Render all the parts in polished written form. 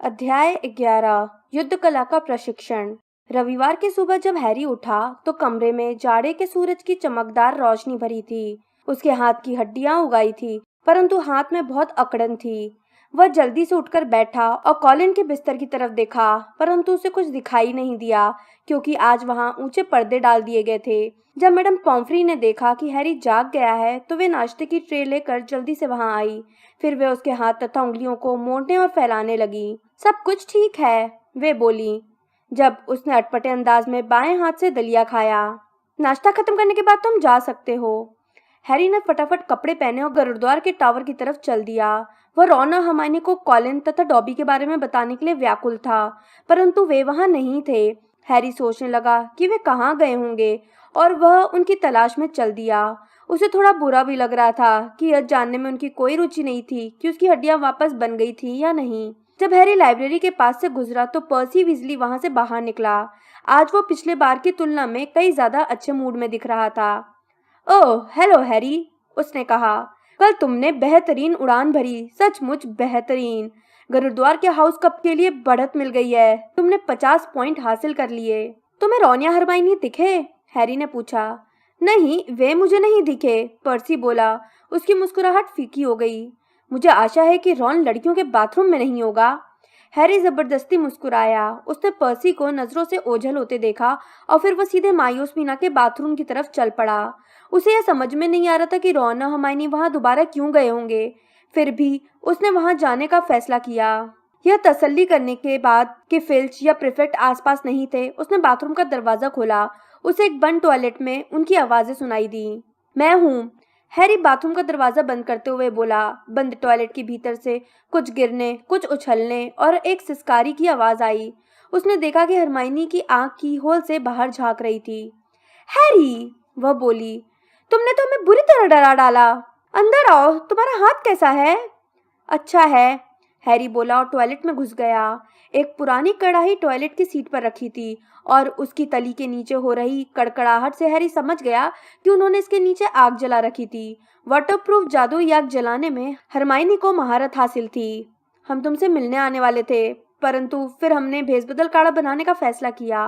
अध्याय 11 युद्ध कला का प्रशिक्षण। रविवार की सुबह जब हैरी उठा तो कमरे में जाड़े के सूरज की चमकदार रोशनी भरी थी। उसके हाथ की हड्डियां उगाई थी, परंतु हाथ में बहुत अकड़न थी। वह जल्दी से उठकर बैठा और कॉलिन के बिस्तर की तरफ देखा, परंतु उसे कुछ दिखाई नहीं दिया क्योंकि आज वहां ऊंचे पर्दे डाल दिए गए थे। जब मैडम पॉम्फ्री ने देखा कि हैरी जाग गया है तो वे नाश्ते की ट्रे लेकर जल्दी से वहां आई। फिर वे उसके हाथ तथा उंगलियों को मोड़ने और फैलाने लगी। सब कुछ ठीक है, वे बोली, जब उसने अटपटे अंदाज में बाएं हाथ से दलिया खाया। नाश्ता खत्म करने के बाद तुम जा सकते हो। हैरी ने फटाफट कपड़े पहने और गुरुद्वार के टावर की तरफ चल दिया। वह रॉन और हरमाइनी को कॉलिन तथा डॉबी के बारे में बताने के लिए व्याकुल था, परंतु वे वहां नहीं थे। हैरी सोचने लगा कि वे कहाँ गए होंगे और वह उनकी तलाश में चल दिया। उसे थोड़ा बुरा भी लग रहा था कि यह जानने में उनकी कोई रुचि नहीं थी कि उसकी हड्डियां वापस बन गई थी या नहीं। जब हैरी लाइब्रेरी के पास से गुजरा तो पर्सी वीजली वहां से बाहर निकला। आज वो पिछले बार की तुलना में कई ज्यादा अच्छे मूड में दिख रहा था। ओह हेलो हैरी, उसने कहा, कल तुमने बेहतरीन उड़ान भरी, सचमुच बेहतरीन। गुरुद्वार के हाउस कप के लिए बढ़त मिल गई है, तुमने 50 पॉइंट हासिल कर लिए। तुम्हें रॉन या हरमाइनी दिखे? हैरी ने पूछा। नहीं, वे मुझे नहीं दिखे, पर्सी बोला। उसकी मुस्कुराहट फीकी हो गई। मुझे आशा है कि रॉन लड़कियों के बाथरूम में नहीं होगा। हैरी जबरदस्ती मुस्कुराया। उसने पर्सी को नजरों से ओझल होते देखा और फिर वह सीधे मायूस मीना के बाथरूम की तरफ चल पड़ा। उसे यह समझ में नहीं आ रहा था कि रॉन और हरमाइनी वहां दोबारा क्यों गए होंगे। फिर भी उसने वहां जाने का फैसला किया। यह तसल्ली करने के बाद कि फिल्च या प्रीफेक्ट आसपास नहीं थे, उसने बाथरूम का दरवाजा खोला। उसे एक बंद टॉयलेट में उनकी आवाजें सुनाई दी। मैं हूँ, हैरी बाथरूम का दरवाजा बंद करते हुए बोला। बंद टॉयलेट के भीतर से कुछ गिरने, कुछ उछलने और एक सिसकारी की आवाज आई। उसने देखा कि हरमाइनी की आंख की होल से बाहर झांक रही थी। हैरी, वह बोली, तुमने तो हमें बुरी तरह डरा डाला। अंदर आओ, तुम्हारा हाथ कैसा है? अच्छा है, हैरी बोला और टॉयलेट में घुस गया। एक पुरानी कढ़ाई टॉयलेट की सीट पर रखी थी और उसकी तली के नीचे हो रही कड़कड़ाहट से हैरी समझ गया कि उन्होंने इसके नीचे आग जला रखी थी। वाटरप्रूफ जादुई आग जलाने में हरमाइनी को महारत हासिल थी। हम तुमसे मिलने आने वाले थे, परंतु फिर हमने भेसबदल काढ़ा बनाने का फैसला किया,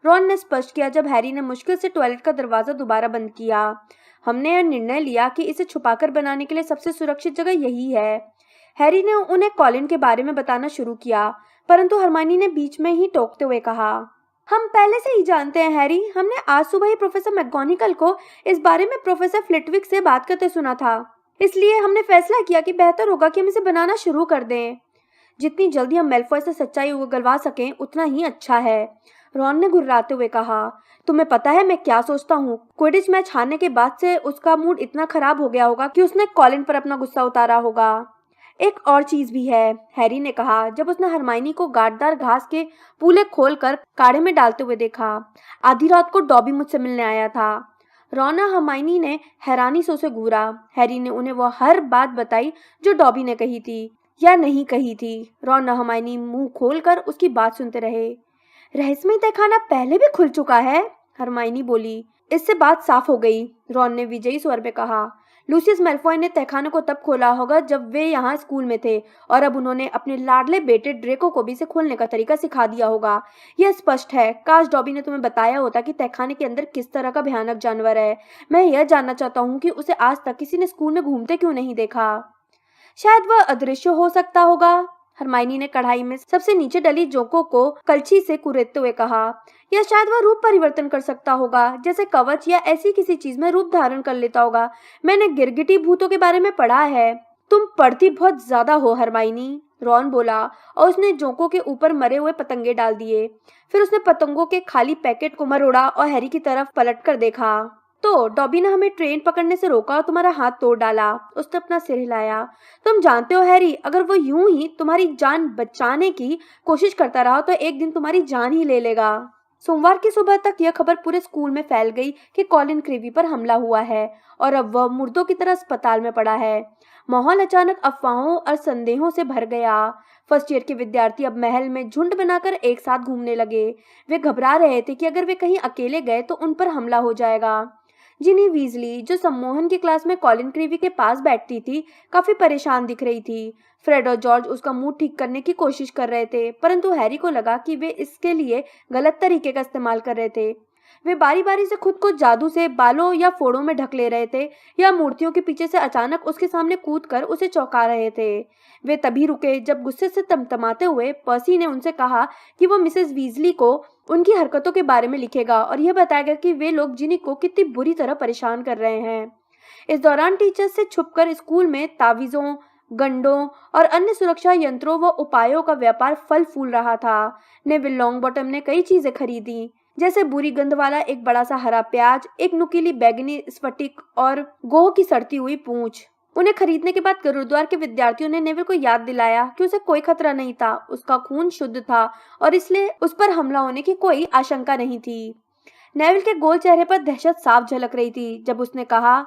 रॉन ने स्पष्ट किया जब हैरी ने मुश्किल से टॉयलेट का दरवाजा दोबारा बंद किया। हमने यह निर्णय लिया कि इसे छुपाकर बनाने के लिए सबसे सुरक्षित जगह यही है। हैरी ने उन्हें कॉलिन के बारे में बताना शुरू किया, परंतु हरमाइनी ने बीच में ही टोकते हुए कहा, हम पहले से ही जानते हैं हैरी, हमने आज सुबह ही प्रोफेसर मैकगोनागल को इस बारे में प्रोफेसर फ्लिटविक से बात करते सुना था। इसलिए हमने फैसला किया कि बेहतर होगा कि हम इसे बनाना शुरू कर दें। जितनी जल्दी हम मेलफॉय से सच्चाई उगलवा सकें उतना ही अच्छा है, रॉन ने घुर्राते हुए कहा। तुम्हें पता है मैं क्या सोचता हूँ? क्विडिच मैच हारने के बाद से उसका मूड इतना खराब हो गया होगा कि उसने कॉलिन पर अपना गुस्सा उतारा होगा। एक और चीज भी है, हैरी ने कहा जब उसने हरमाइनी को गांठदार घास के पूले खोलकर काढ़े में डालते हुए देखा। आधी रात को डॉबी मुझसे मिलने आया था। रॉन और हरमाइनी ने हैरानी से उसे घूरा। हैरी ने उन्हें वह हर बात बताई जो डॉबी ने कही थी या नहीं कही थी। रॉन और हरमाइनी मुंह खोलकर उसकी बात सुनते रहे। रहस्यमय तहखाना पहले भी खुल चुका है, हरमाइनी बोली। इससे बात साफ हो गई, रॉन ने विजयी स्वर में कहा। लूसियस मैल्फॉय ने तहखाने को तब खोला होगा जब वे यहाँ स्कूल में थे, और अब उन्होंने अपने लाडले बेटे ड्रेको को भी इसे खोलने का तरीका सिखा दिया होगा। यह स्पष्ट है। काश डॉबी ने तुम्हें बताया होता कि तहखाने के अंदर किस तरह का भयानक जानवर है। मैं यह जानना चाहता हूँ कि उसे आज तक किसी ने स्कूल में घूमते क्यों नहीं देखा। शायद वह अदृश्य हो सकता होगा, हरमाइनी ने कढ़ाई में सबसे नीचे डली जोको को कलछी से कुरेदते हुए कहा। या शायद वह रूप परिवर्तन कर सकता होगा, जैसे कवच या ऐसी किसी चीज में रूप धारण कर लेता होगा। मैंने गिरगिटी भूतों के बारे में पढ़ा है। तुम पढ़ती बहुत ज्यादा हो हरमाइनी, रॉन बोला और उसने जोको के ऊपर मरे हुए पतंगे डाल दिए। फिर उसने पतंगों के खाली पैकेट को मरोड़ा और हैरी की तरफ पलट कर देखा। तो डॉबी ने हमें ट्रेन पकड़ने से रोका और तुम्हारा हाथ तोड़ डाला, उसने अपना सिर हिलाया। तुम जानते हो हैरी, अगर वो यूं ही तुम्हारी जान बचाने की कोशिश करता रहा तो एक दिन तुम्हारी जान ही ले लेगा। सोमवार की सुबह तक यह खबर पूरे स्कूल में फैल गई कि कॉलिन क्रीवी पर हमला हुआ है और अब वह मुर्दों की तरह अस्पताल में पड़ा है। माहौल अचानक अफवाहों और संदेहों से भर गया। फर्स्ट ईयर के विद्यार्थी अब महल में झुंड बनाकर एक साथ घूमने लगे। वे घबरा रहे थे कि अगर वे कहीं अकेले गए तो उन पर हमला हो जाएगा। जिनी वीजली, जो सम्मोहन की क्लास में कॉलिन क्रीवी के पास बैठती थी, काफी परेशान दिख रही थी। फ्रेड और जॉर्ज उसका मूड ठीक करने की कोशिश कर रहे थे, परंतु हैरी को लगा कि वे इसके लिए गलत तरीके का इस्तेमाल कर रहे थे। वे बारी बारी से खुद को जादू से बालों या फोड़ों में ढक ले रहे थे या मूर्तियों के पीछे से अचानक उसके सामने कूदकर उसे चौंका रहे थे। वे तभी रुके जब गुस्से से तमतमाते हुए पर्सी ने उनसे कहा कि वो मिसेस वीजली को उनकी हरकतों के बारे में लिखेगा और यह बताएगा कि वे लोग जिनी को कितनी बुरी तरह परेशान कर रहे हैं। इस दौरान टीचर से छुपकर स्कूल में तावीजों, गंडों और अन्य सुरक्षा यंत्रों व उपायों का व्यापार फल फूल रहा था। नेविल लॉन्गबॉटम ने कई चीजें खरीदी, जैसे बुरी गंध वाला एक बड़ा सा हरा प्याज, एक नुकीली बैगनी स्फटिक और गोह की सड़ती हुई पूंछ। उन्हें खरीदने के बाद गुरुद्वार के विद्यार्थियों ने नेविल को याद दिलाया कि उसे कोई खतरा नहीं था, उसका खून शुद्ध था और इसलिए उस पर हमला होने की कोई आशंका नहीं थी। नेविल के गोल चेहरे पर दहशत साफ झलक रही थी जब उसने कहा,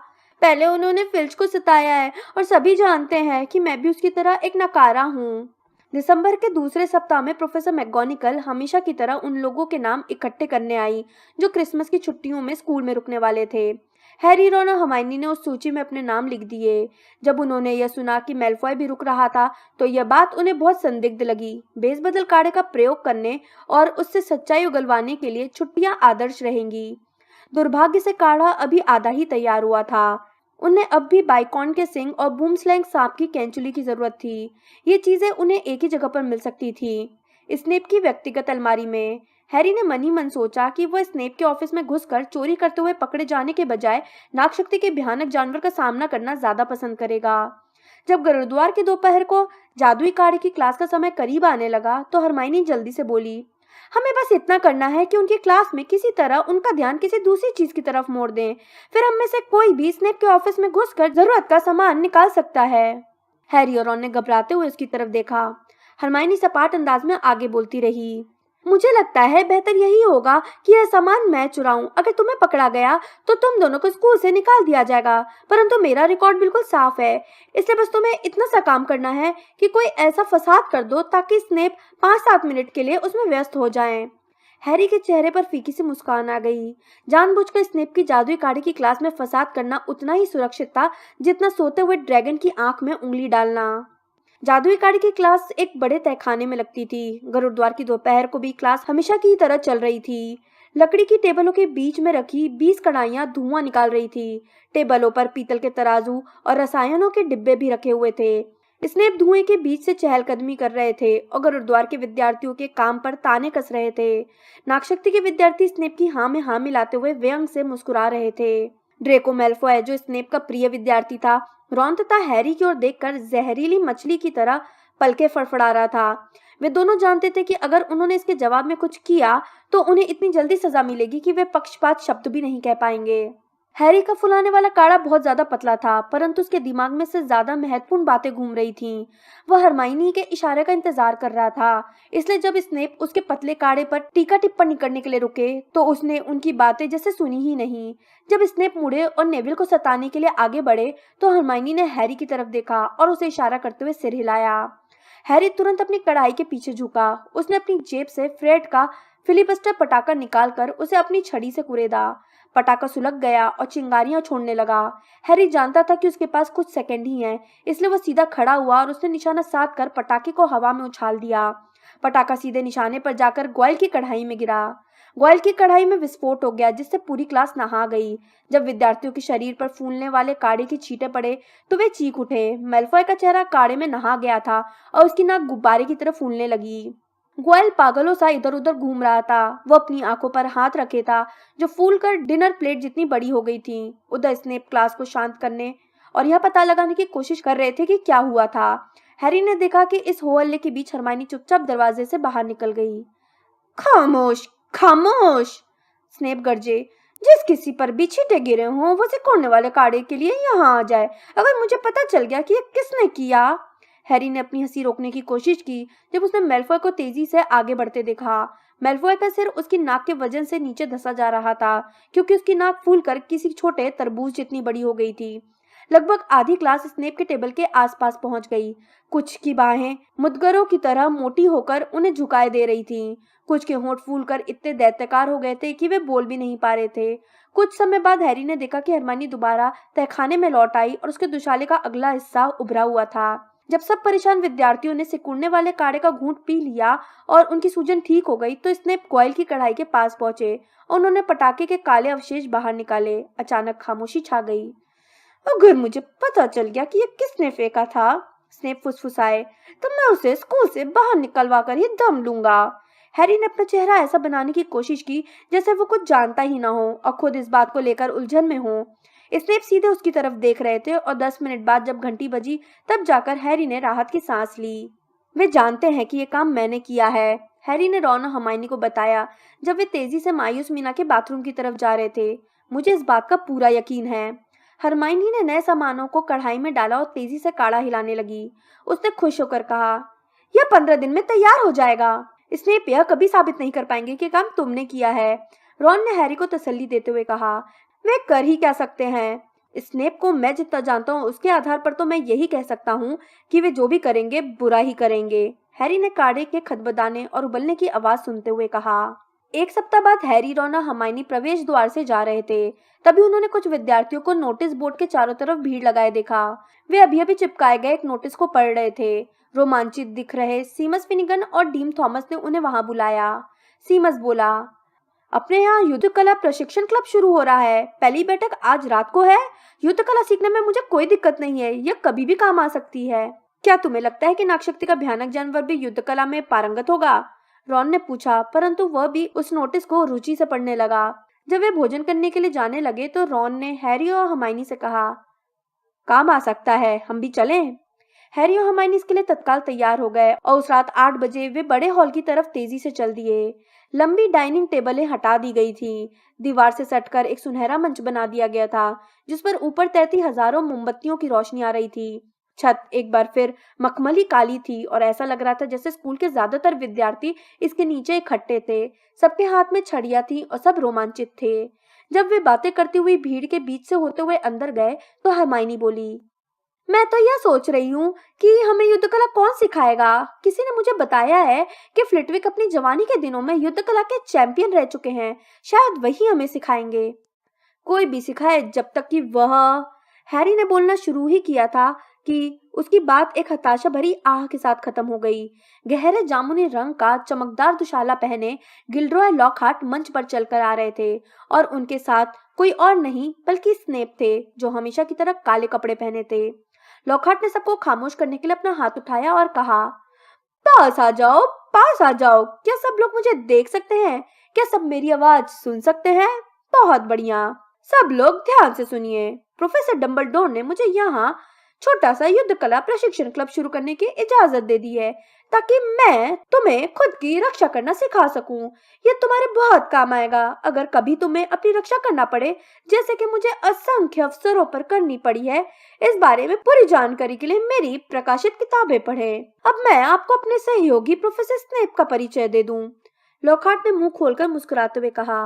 पहले उन्होंने फिल्च को सताया है और सभी जानते हैं कि मैं भी उसकी तरह एक नकारा हूँ। दिसंबर के दूसरे सप्ताह में प्रोफेसर मैकगोनिकल हमेशा की तरह उन लोगों के नाम इकट्ठे करने आई जो क्रिसमस की छुट्टियों में स्कूल में रुकने वाले थे। हैरी, रॉन और हर्माइनी ने उस सूची में अपने नाम लिख दिए। जब उन्होंने यह सुना कि मैलफॉय भी रुक रहा था तो यह बात उन्हें बहुत संदिग्ध लगी। बेसबदल काढ़े का प्रयोग करने और उससे सच्चाई उगलवाने के लिए छुट्टियां आदर्श रहेंगी। दुर्भाग्य से काढ़ा अभी आधा ही तैयार हुआ था। उन्हें अब भी बाइकॉन के सिंग और बूमस्लैंग सांप की कैंचुली की जरूरत थी। ये चीजें उन्हें एक ही जगह पर मिल सकती थी, स्नेप की व्यक्तिगत अलमारी में। हैरी ने मन ही मन सोचा कि वह स्नेप के ऑफिस में घुसकर चोरी करते हुए पकड़े जाने के बजाय नागशक्ति के भयानक जानवर का सामना करना ज्यादा पसंद करेगा। जब गुरुद्वार की दोपहर को जादुई काढ़े की क्लास का समय करीब आने लगा तो हरमाइनी जल्दी से बोली, हमें बस इतना करना है कि उनकी क्लास में किसी तरह उनका ध्यान किसी दूसरी चीज की तरफ मोड़ दें। फिर हम में से कोई भी स्नेप के ऑफिस में घुसकर जरूरत का सामान निकाल सकता है। हैरी और रॉन ने घबराते हुए उसकी तरफ देखा। हरमाइनी सपाट अंदाज में आगे बोलती रही, मुझे लगता है बेहतर यही होगा कि यह सामान मैं चुराऊं। अगर तुम्हें पकड़ा गया तो तुम दोनों को स्कूल से निकाल दिया जाएगा, परंतु मेरा रिकॉर्ड बिल्कुल साफ है, इसलिए बस तुम्हें इतना सा काम करना है कि कोई ऐसा फसाद कर दो ताकि स्नेप 5-7 मिनट के लिए उसमें व्यस्त हो जाएं। हैरी के चेहरे पर फीकी सी मुस्कान आ गई। जानबूझकर स्नेप की जादुई काढ़े की क्लास में फसाद करना उतना ही सुरक्षित था जितना सोते हुए ड्रैगन की आंख में उंगली डालना। जादुई काढ़े की क्लास एक बड़े तहखाने में लगती थी। गुरुद्वार की दोपहर को भी क्लास हमेशा की तरह चल रही थी। लकड़ी की टेबलों के बीच में रखी 20 कढ़ाइयां धुआं निकाल रही थी। टेबलों पर पीतल के तराजू और रसायनों के डिब्बे भी रखे हुए थे। स्नेप धुएं के बीच से चहलकदमी कर रहे थे और गुरुद्वार के विद्यार्थियों के काम पर ताने कस रहे थे। नागशक्ति के विद्यार्थी स्नेप की हाँ में हाँ मिलाते हुए व्यंग से मुस्कुरा रहे थे। ड्रेको मैल्फॉय, जो स्नेप का प्रिय विद्यार्थी था, रॉन तथा हैरी की ओर देखकर जहरीली मछली की तरह पलके फड़फड़ा रहा था। वे दोनों जानते थे कि अगर उन्होंने इसके जवाब में कुछ किया तो उन्हें इतनी जल्दी सजा मिलेगी कि वे पक्षपात शब्द भी नहीं कह पाएंगे। हैरी का फुलाने वाला काढ़ा बहुत ज्यादा पतला था, परंतु उसके दिमाग में से ज्यादा महत्वपूर्ण बातें घूम रही थीं। वह हरमाइनी के इशारे का इंतजार कर रहा था, इसलिए जब स्नेप उसके पतले काढ़े पर टीका टिप्पणी करने के लिए रुके तो उसने उनकी बातें जैसे सुनी ही नहीं। जब स्नेप मुड़े और नेविल को सताने के लिए आगे बढ़े तो हरमाइनी ने हैरी की तरफ देखा और उसे इशारा करते हुए सिर हिलाया। हैरी तुरंत अपनी कढ़ाई के पीछे झुका। उसने अपनी जेब से फ्रेड का फिलिबस्टर पटाखा निकालकर उसे अपनी छड़ी से कुरेदा। पटाखा सुलग गया और चिंगारियां छोड़ने लगा। हैरी जानता था कि उसके पास कुछ सेकंड ही हैं, इसलिए वह सीधा खड़ा हुआ और उसने निशाना साध कर पटाखे को हवा में उछाल दिया। पटाखा सीधे निशाने पर जाकर ग्वाइल की कढ़ाई में गिरा। ग्वाइल की कढ़ाई में विस्फोट हो गया, जिससे पूरी क्लास नहा गई। जब विद्यार्थियों के शरीर पर फूलने वाले काढ़े की छींटे पड़े तो वे चीख उठे। मैल्फॉय का चेहरा काढ़े में नहा गया था और उसकी नाक गुब्बारे की तरह फूलने लगी। ग्वाइल पागलों सा इधर उधर घूम रहा था। वो अपनी आंखों पर हाथ रखे था जो फूलकर डिनर प्लेट जितनी बड़ी हो गई थी। उधर स्नेप क्लास को शांत करने और यह पता लगाने की कोशिश कर रहे थे कि क्या हुआ था। हैरी ने देखा कि इस हो हल्ले के बीच हरमाइनी चुपचाप दरवाजे से बाहर निकल गई। खामोश खामोश, स्नेप गरजे। जिस किसी पर भी छींटे गिरे हों वो सिकोड़ने वाले काढ़े के लिए यहाँ आ जाए। अगर मुझे पता चल गया कि ये किसने किया। हैरी ने अपनी हंसी रोकने की कोशिश की जब उसने मैल्फॉय को तेजी से आगे बढ़ते देखा। मैल्फॉय का सिर उसकी नाक के वजन से नीचे धंसा जा रहा था, क्योंकि उसकी नाक फूलकर किसी छोटे तरबूज जितनी बड़ी हो गई थी। लगभग आधी क्लास स्नेप के टेबल के आसपास पहुंच गई। कुछ की बाहें मुदगरों की तरह मोटी होकर उन्हें झुकाए दे रही थीं। कुछ के होंठ फूलकर इतने दैत्याकार हो गए थे कि वे बोल भी नहीं पा रहे थे। कुछ समय बाद हैरी ने देखा कि हरमाइनी दोबारा तहखाने में लौट आई और उसके दुशाले का अगला हिस्सा उभरा हुआ था। जब सब परेशान विद्यार्थियों ने सिकुड़ने वाले काढ़े का घूंट पी लिया और उनकी सूजन ठीक हो गई तो स्नेप कॉइल की कढ़ाई के पास पहुंचे और उन्होंने पटाखे के काले अवशेष बाहर निकाले। अचानक खामोशी छा गई। अगर मुझे पता चल गया कि ये किसने फेंका था, स्नेप फुसफुसाए, तो मैं उसे स्कूल से बाहर निकलवा कर ही दम लूंगा। हैरी ने अपना चेहरा ऐसा बनाने की कोशिश की जैसे वो कुछ जानता ही ना हो और खुद इस बात को लेकर उलझन में हो। स्नेप सीधे उसकी तरफ देख रहे थे और 10 मिनट बाद जब घंटी बजी तब जाकर हैरी ने राहत की सांस ली। वे जानते हैं कि ये काम मैंने किया है, हैरी ने रॉन और हरमाइनी को बताया जब वे तेजी से मायूस मीना के बाथरूम की तरफ जा रहे थे। मुझे इस बात का पूरा यकीन है। हरमाइनी ने नए सामानों को कढ़ाई में डाला और तेजी से काढ़ा हिलाने लगी। उसने खुश होकर कहा, यह 15 दिन में तैयार हो जाएगा। स्नेप यह कभी साबित नहीं कर पाएंगे कि काम तुमने किया है, रॉन ने हैरी को तसल्ली देते हुए कहा। वे कर ही क्या सकते हैं? स्नेप को मैं जितना जानता हूँ उसके आधार पर तो मैं यही कह सकता हूँ कि वे जो भी करेंगे बुरा ही करेंगे, हैरी ने काढ़े के खदबदाने और उबलने की आवाज सुनते हुए कहा। एक सप्ताह बाद हैरी, रॉन और हरमाइनी प्रवेश द्वार से जा रहे थे। तभी उन्होंने कुछ विद्यार्थियों को नोटिस बोर्ड के चारों तरफ भीड़ लगाए देखा। वे अभी अभी चिपकाए गए एक नोटिस को पढ़ रहे थे। रोमांचित दिख रहे सीमस फिनिगन और डीन थॉमस ने उन्हें वहां बुलाया। सीमस बोला, अपने यहाँ युद्ध कला प्रशिक्षण क्लब शुरू हो रहा है। पहली बैठक आज रात को है। युद्ध कला सीखने में मुझे कोई दिक्कत नहीं है, यह कभी भी काम आ सकती है। क्या तुम्हें लगता है कि नागशक्ति का भयानक जानवर भी युद्ध कला में पारंगत होगा? रॉन ने पूछा, परंतु वह भी उस नोटिस को रुचि से पढ़ने लगा। जब वे भोजन करने के लिए जाने लगे तो रॉन ने हैरी और हरमाइनी से कहा, काम आ सकता है, हम भी चलें? हैरी और हरमाइनी इसके लिए तत्काल तैयार हो गए और उस रात 8 बजे वे बड़े हॉल की तरफ तेजी से चल दिए। लंबी डाइनिंग टेबलें हटा दी गई थी। दीवार से सटकर एक सुनहरा मंच बना दिया गया था जिस पर ऊपर तैरती हजारों मोमबत्तियों की रोशनी आ रही थी। छत एक बार फिर मखमली काली थी और ऐसा लग रहा था जैसे स्कूल के ज्यादातर विद्यार्थी इसके नीचे इकट्ठे थे। सबके हाथ में छड़ियां थी और सब रोमांचित थे। जब वे बातें करती हुई भीड़ के बीच से होते हुए अंदर गए तो हरमाइनी बोली, मैं तो यह सोच रही हूँ कि हमें युद्ध कला कौन सिखाएगा। किसी ने मुझे बताया है कि फ्लिटविक अपनी जवानी के दिनों में युद्ध कला के चैंपियन रह चुके हैं, शायद वही हमें सिखाएंगे। कोई भी सिखाए जब तक कि वह, हैरी ने बोलना शुरू ही किया था कि उसकी बात एक हताशा भरी आह के साथ खत्म हो गई। गहरे जामुनी रंग का चमकदार दुशाला पहने गिल्डरॉय लॉकहार्ट मंच पर चलकर आ रहे थे और उनके साथ कोई और नहीं बल्कि स्नेप थे जो हमेशा की तरह काले कपड़े पहने थे। लॉकहार्ट ने सबको खामोश करने के लिए अपना हाथ उठाया और कहा, पास आ जाओ, पास आ जाओ। क्या सब लोग मुझे देख सकते हैं? क्या सब मेरी आवाज सुन सकते हैं? बहुत बढ़िया, सब लोग ध्यान से सुनिए। प्रोफेसर डंबलडोर ने मुझे यहाँ छोटा सा युद्ध कला प्रशिक्षण क्लब शुरू करने की इजाजत दे दी है ताकि मैं तुम्हें खुद की रक्षा करना सिखा सकूं। ये तुम्हारे बहुत काम आएगा अगर कभी तुम्हें अपनी रक्षा करना पड़े, जैसे कि मुझे असंख्य अवसरों पर करनी पड़ी है। इस बारे में पूरी जानकारी के लिए मेरी प्रकाशित किताबें पढ़ें। अब मैं आपको अपने सहयोगी प्रोफेसर स्नेप का परिचय दे दूं। लॉकहार्ट ने मुंह खोलकर मुस्कुराते हुए कहा,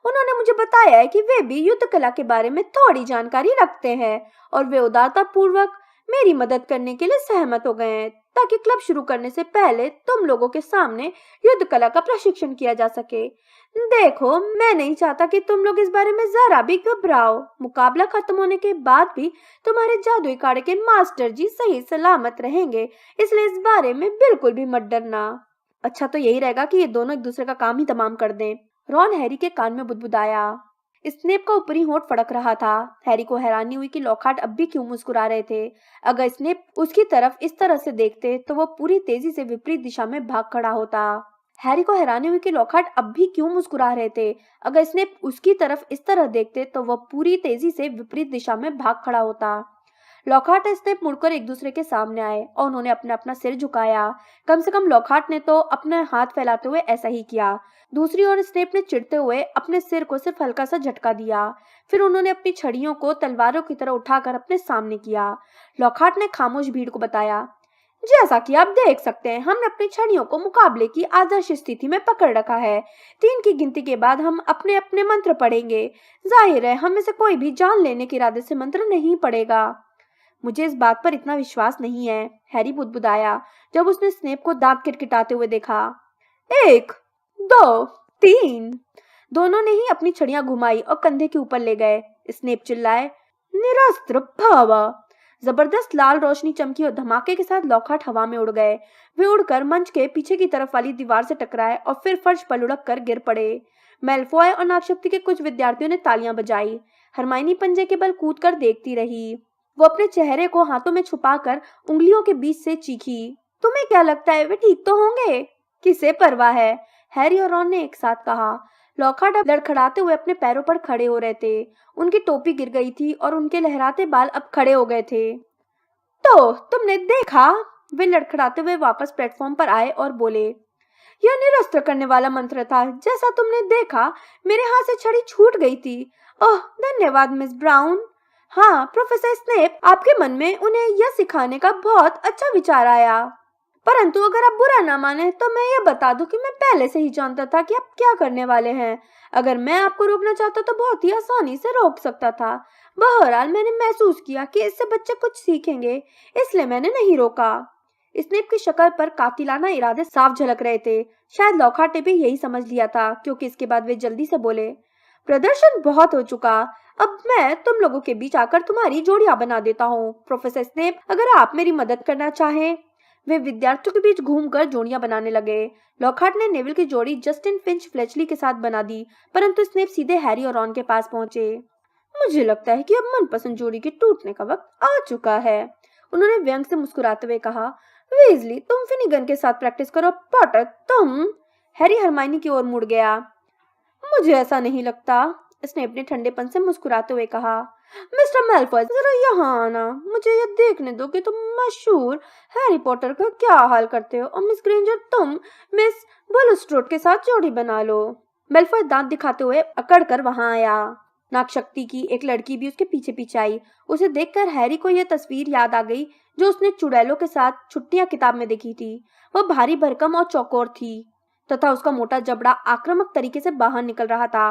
उन्होंने मुझे बताया है कि वे भी युद्ध कला के बारे में थोड़ी जानकारी रखते हैं और वे उदारता पूर्वक मेरी मदद करने के लिए सहमत हो गए हैं ताकि क्लब शुरू करने से पहले तुम लोगों के सामने युद्ध कला का प्रशिक्षण किया जा सके। देखो, मैं नहीं चाहता कि तुम लोग इस बारे में जरा भी घबराओ। मुकाबला खत्म होने के बाद भी तुम्हारे जादुई काढ़े के मास्टर जी सही सलामत रहेंगे, इसलिए इस बारे में बिल्कुल भी मत डरना। अच्छा तो यही रहेगा कि ये दोनों एक दूसरे का काम ही तमाम कर दें, रॉन हैरी के कान में बुदबुदाया। स्नेप का ऊपरी होंठ फड़क रहा था। हैरी को हैरानी हुई कि लॉकहार्ट अब भी क्यों मुस्कुरा रहे थे। अगर स्नेप उसकी तरफ इस तरह से देखते तो वो पूरी तेजी से विपरीत दिशा में भाग खड़ा होता। हैरी को हैरानी हुई कि लॉकहार्ट अब भी क्यों मुस्कुरा रहे थे। अगर स्नेप उसकी तरफ इस तरह देखते तो वह पूरी तेजी से विपरीत दिशा में भाग खड़ा होता। लॉकहार्ट और स्नेप मुड़कर एक दूसरे के सामने आए और उन्होंने अपना अपना सिर झुकाया। कम से कम लॉकहार्ट ने तो अपने हाथ फैलाते हुए ऐसा ही किया। दूसरी ओर स्नेप ने चिढ़ते हुए अपने सिर को सिर्फ हल्का सा झटका दिया। फिर उन्होंने अपनी छड़ियों को तलवारों की तरह उठाकर अपने सामने किया। लॉकहार्ट ने खामोश भीड़ को बताया, जैसा कि आप देख सकते हैं हमने अपनी छड़ियों को मुकाबले की आदर्श स्थिति में पकड़ रखा है। 3 की गिनती के बाद हम अपने अपने मंत्र पढ़ेंगे। जाहिर है हम में से कोई भी जान लेने के इरादे से मंत्र नहीं पढ़ेगा। मुझे इस बात पर इतना विश्वास नहीं है, हैरी बुदबुदाया जब उसने स्नेप को दांत किटकिटाते हुए देखा। 1, 2, 3। दोनों ने ही अपनी छड़ियां घुमाई और कंधे के ऊपर ले गए। स्नेप चिल्लाए, निरस्त्र भावा। जबरदस्त लाल रोशनी चमकी और धमाके के साथ लॉकहार्ट हवा में उड़ गए। वे उड़कर मंच के पीछे की तरफ वाली दीवार से टकराए और फिर फर्श पर लुढ़क कर गिर पड़े। मेलफॉय और नागशक्ति के कुछ विद्यार्थियों ने तालियां बजाई। हरमाइनी पंजे के बल कूदकर देखती रही। वो अपने चेहरे को हाथों में छुपाकर उंगलियों के बीच से चीखी, तुम्हें क्या लगता है वे ठीक तो होंगे? किसे परवाह है, हैरी और रॉन ने एक साथ कहा। लॉकहार्ट अब लड़खड़ाते हुए अपने पैरों पर खड़े हो रहे थे। उनकी टोपी गिर गई थी और उनके लहराते बाल अब खड़े हो गए थे। तो तुमने देखा? वे लड़खड़ाते हुए वापस प्लेटफॉर्म पर आए और बोले, यह निरस्त करने वाला मंत्र था। जैसा तुमने देखा, मेरे हाथ से छड़ी छूट गई थी। ओह, धन्यवाद मिस ब्राउन। हाँ, प्रोफेसर स्नेप, आपके मन में उन्हें यह सिखाने का बहुत अच्छा विचार आया। परंतु अगर आप बुरा ना माने तो मैं ये बता दूं कि मैं पहले से ही जानता था कि आप क्या करने वाले हैं। अगर मैं आपको रोकना चाहता तो बहुत ही आसानी से रोक सकता था। बहरहाल मैंने महसूस किया कि इससे बच्चे कुछ सीखेंगे, इसलिए मैंने नहीं रोका। स्नेप की शक्ल पर कातिलाना इरादे साफ झलक रहे थे। शायद लॉकहार्ट ने भी यही समझ लिया था, क्योंकि इसके बाद वे जल्दी से बोले, प्रदर्शन बहुत हो चुका। अब मैं तुम लोगों के बीच आकर तुम्हारी जोड़ियां बना देता हूँ। प्रोफेसर स्नेप, अगर आप मेरी मदद करना चाहें। वे विद्यार्थियों के बीच घूमकर जोड़ियां बनाने लगे। लॉकहार्ट ने नेविल की जोड़ी जस्टिन फिंच फ्लेचली के साथ बना दी, परंतु स्नेप सीधे हैरी और रॉन के पास पहुंचे। मुझे लगता है कि अब मनपसंद जोड़ी के टूटने का वक्त आ चुका है, उन्होंने व्यंग से मुस्कुराते हुए कहा। वेजली, तुम फिनिगन के साथ प्रैक्टिस करो। पॉटर, तुम। हैरी हरमाइनी की ओर मुड़ गया। मुझे ऐसा नहीं लगता, स्नेप ने ठंडेपन से मुस्कुराते हुए कहा। मिस्टर मैलफॉय, जरा यहाँ आना। मुझे ये देखने दो कि तुम मशहूर हैरी पॉटर का क्या हाल करते हो। और मिस ग्रेंजर, तुम मिस बुलस्ट्रोड के साथ जोड़ी बना लो। मैलफॉय दांत दिखाते हुए अकड़ कर वहां आया। नागशक्ति की एक लड़की भी उसके पीछे पीछे आई। उसे देखकर हैरी को यह तस्वीर याद आ गई जो उसने चुड़ैलों के साथ छुट्टियां किताब में देखी थी। वह भारी भरकम और चौकोर थी तथा उसका मोटा जबड़ा आक्रामक तरीके से बाहर निकल रहा था।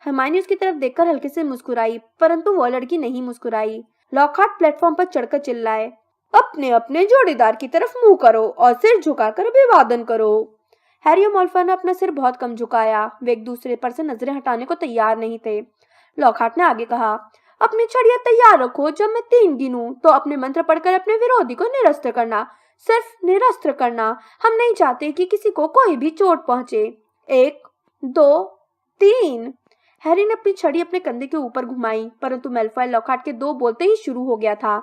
हरमाइनी उसकी तरफ देखकर हल्के से मुस्कुराई, परंतु वह लड़की नहीं मुस्कुराई। लॉकहार्ट प्लेटफॉर्म पर चढ़कर चिल्लाए, अपने अपने जोड़ीदार की तरफ मुंह करो और सिर झुकाकर अभिवादन करो। हैरी और मॉल्फॉय ने अपना सिर बहुत कम झुकाया। वे एक दूसरे पर से नजरें हटाने को तैयार नहीं थे। लॉकहार्ट ने आगे कहा, अपनी छड़ियां तैयार रखो। जब मैं 3 गिनूं तो अपने मंत्र पढ़कर अपने विरोधी को निरस्त करना। सिर्फ निरस्त करना। हम नहीं चाहते कि किसी को कोई भी चोट पहुंचे। 1, 2, 3। हैरी ने अपनी छड़ी अपने कंधे के ऊपर घुमाई, परंतु मेलफॉय लॉकहार्ट के 2 बोलते ही शुरू हो गया था।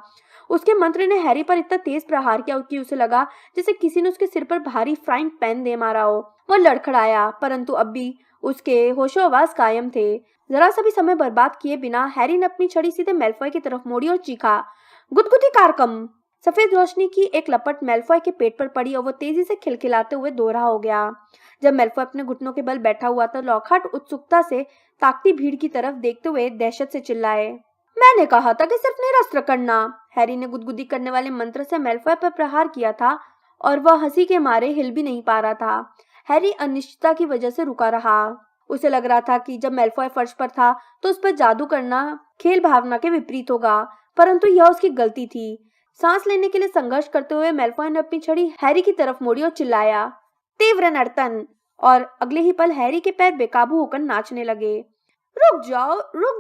उसके मंत्र ने हैरी पर इतना तेज प्रहार किया कि उसे लगा जैसे किसी ने उसके सिर पर भारी फ्राइंग पैन दे मारा हो। वह लड़खड़ाया, परंतु अब भी उसके होशोहवास कायम थे। जरा सा भी समय बर्बाद किए बिना हैरी ने अपनी छड़ी सीधे मेलफॉय की तरफ मोड़ी और चीखा, गुदगुदी कारकम। सफेद रोशनी की एक लपट मेलफॉय के पेट पर पड़ी और वो तेजी से खिलखिलाते हुए दोहरा हो गया। जब मेलफॉय अपने घुटनों के बल बैठा हुआ था, लॉकहार्ट उत्सुकता से ताकती भीड़ की तरफ देखते हुए दहशत से चिल्लाए, मैंने कहा था कि सिर्फ निरस्त्र करना। हैरी ने गुदगुदी करने वाले मंत्र से मेलफॉय पर प्रहार किया था और वह हंसी के मारे हिल भी नहीं पा रहा था। हैरी अनिश्चितता की वजह से रुका रहा। उसे लग रहा था कि जब मेलफॉय फर्श पर था तो उस पर जादू करना खेल भावना के विपरीत होगा, परंतु यह उसकी गलती थी। सांस लेने के लिए संघर्ष करते हुए मेलफॉय ने अपनी छड़ी हैरी की तरफ मोड़ी और चिल्लाया, तीव्र नर्तन। और अगले ही पल हैरी के पैर बेकाबू होकर नाचने लगे। रुक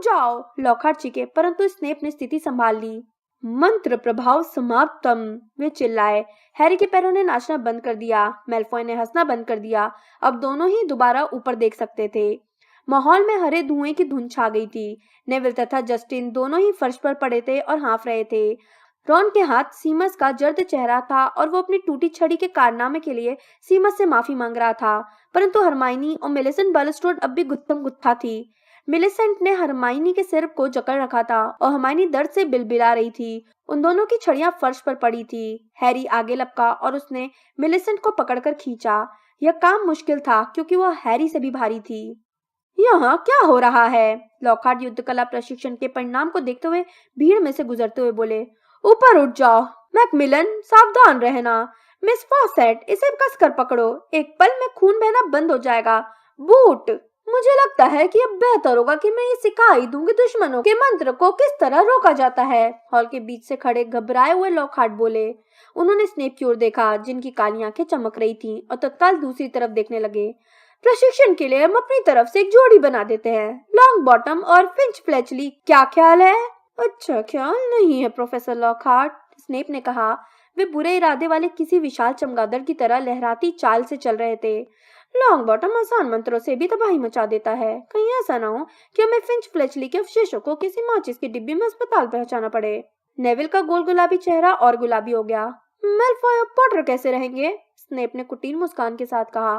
जाओ, लॉकहार्ट चीखे, परंतु स्नेप ने स्थिति संभाल ली। मंत्र प्रभाव समाप्तम, वे चिल्लाए। हैरी के पैरों ने नाचना बंद कर दिया। मेलफॉय ने हंसना बंद कर दिया। अब दोनों ही दोबारा ऊपर देख सकते थे। माहौल में हरे धुएं की धुंध छा गई थी। नेविल तथा जस्टिन दोनों ही फर्श पर पड़े थे और हाँफ रहे थे। रॉन के हाथ सीमस का जर्द चेहरा था और वो अपनी टूटी छड़ी के कारनामे के लिए सीमस से माफी मांग रहा था, परंतु हरमाइनी और मिलिसेंट बलस्ट्रोड अब भी गुत्थम गुत्था थी। मिलिसेंट ने हरमाइनी के सिर को जकड़ रखा था और हरमाइनी दर्द से बिलबिला रही थी। उन दोनों की छड़ियां फर्श पर पड़ी थी। हैरी आगे लपका और उसने मिलिसेंट को पकड़कर खींचा। यह काम मुश्किल था क्योंकि वह हैरी से भी भारी थी। यहाँ क्या हो रहा है? लॉकहार्ट युद्ध कला प्रशिक्षण के परिणाम को देखते हुए भीड़ में से गुजरते हुए बोले, ऊपर उठ जाओ। मैकमिलन, सावधान रहना। मिस फॉसेट, इसे कसकर पकड़ो। एक पल में खून बहना बंद हो जाएगा। बूट, मुझे लगता है कि अब बेहतर होगा कि मैं ये सिखा ही दूं कि दुश्मनों के मंत्र को किस तरह रोका जाता है। हॉल के बीच से खड़े घबराए हुए लॉकहार्ट बोले। उन्होंने स्नेप की ओर देखा, जिनकी काली आंखें चमक रही थीं, और तत्काल दूसरी तरफ देखने लगे। प्रशिक्षण के लिए हम अपनी तरफ से एक जोड़ी बना देते हैं, लॉन्ग बॉटम और फिंच फ्लेचली। क्या ख्याल है? अच्छा ख्याल नहीं है प्रोफेसर लॉकहार्ट, स्नेप ने कहा। वे बुरे इरादे वाले किसी विशाल चमगादड़ की तरह लहराती चाल से चल रहे थे। लॉन्ग बॉटम आसान मंत्रों से भी तबाही मचा देता है। कहीं ऐसा ना हो कि हमें फिंच फ्लेचली के अवशेषों को किसी माचिस की डिब्बी में अस्पताल पहुंचाना पड़े। नेविल का गोल गुलाबी चेहरा और गुलाबी हो गया। मेलफॉय और पॉटर कैसे रहेंगे? स्नेप ने कुटिल मुस्कान के साथ कहा।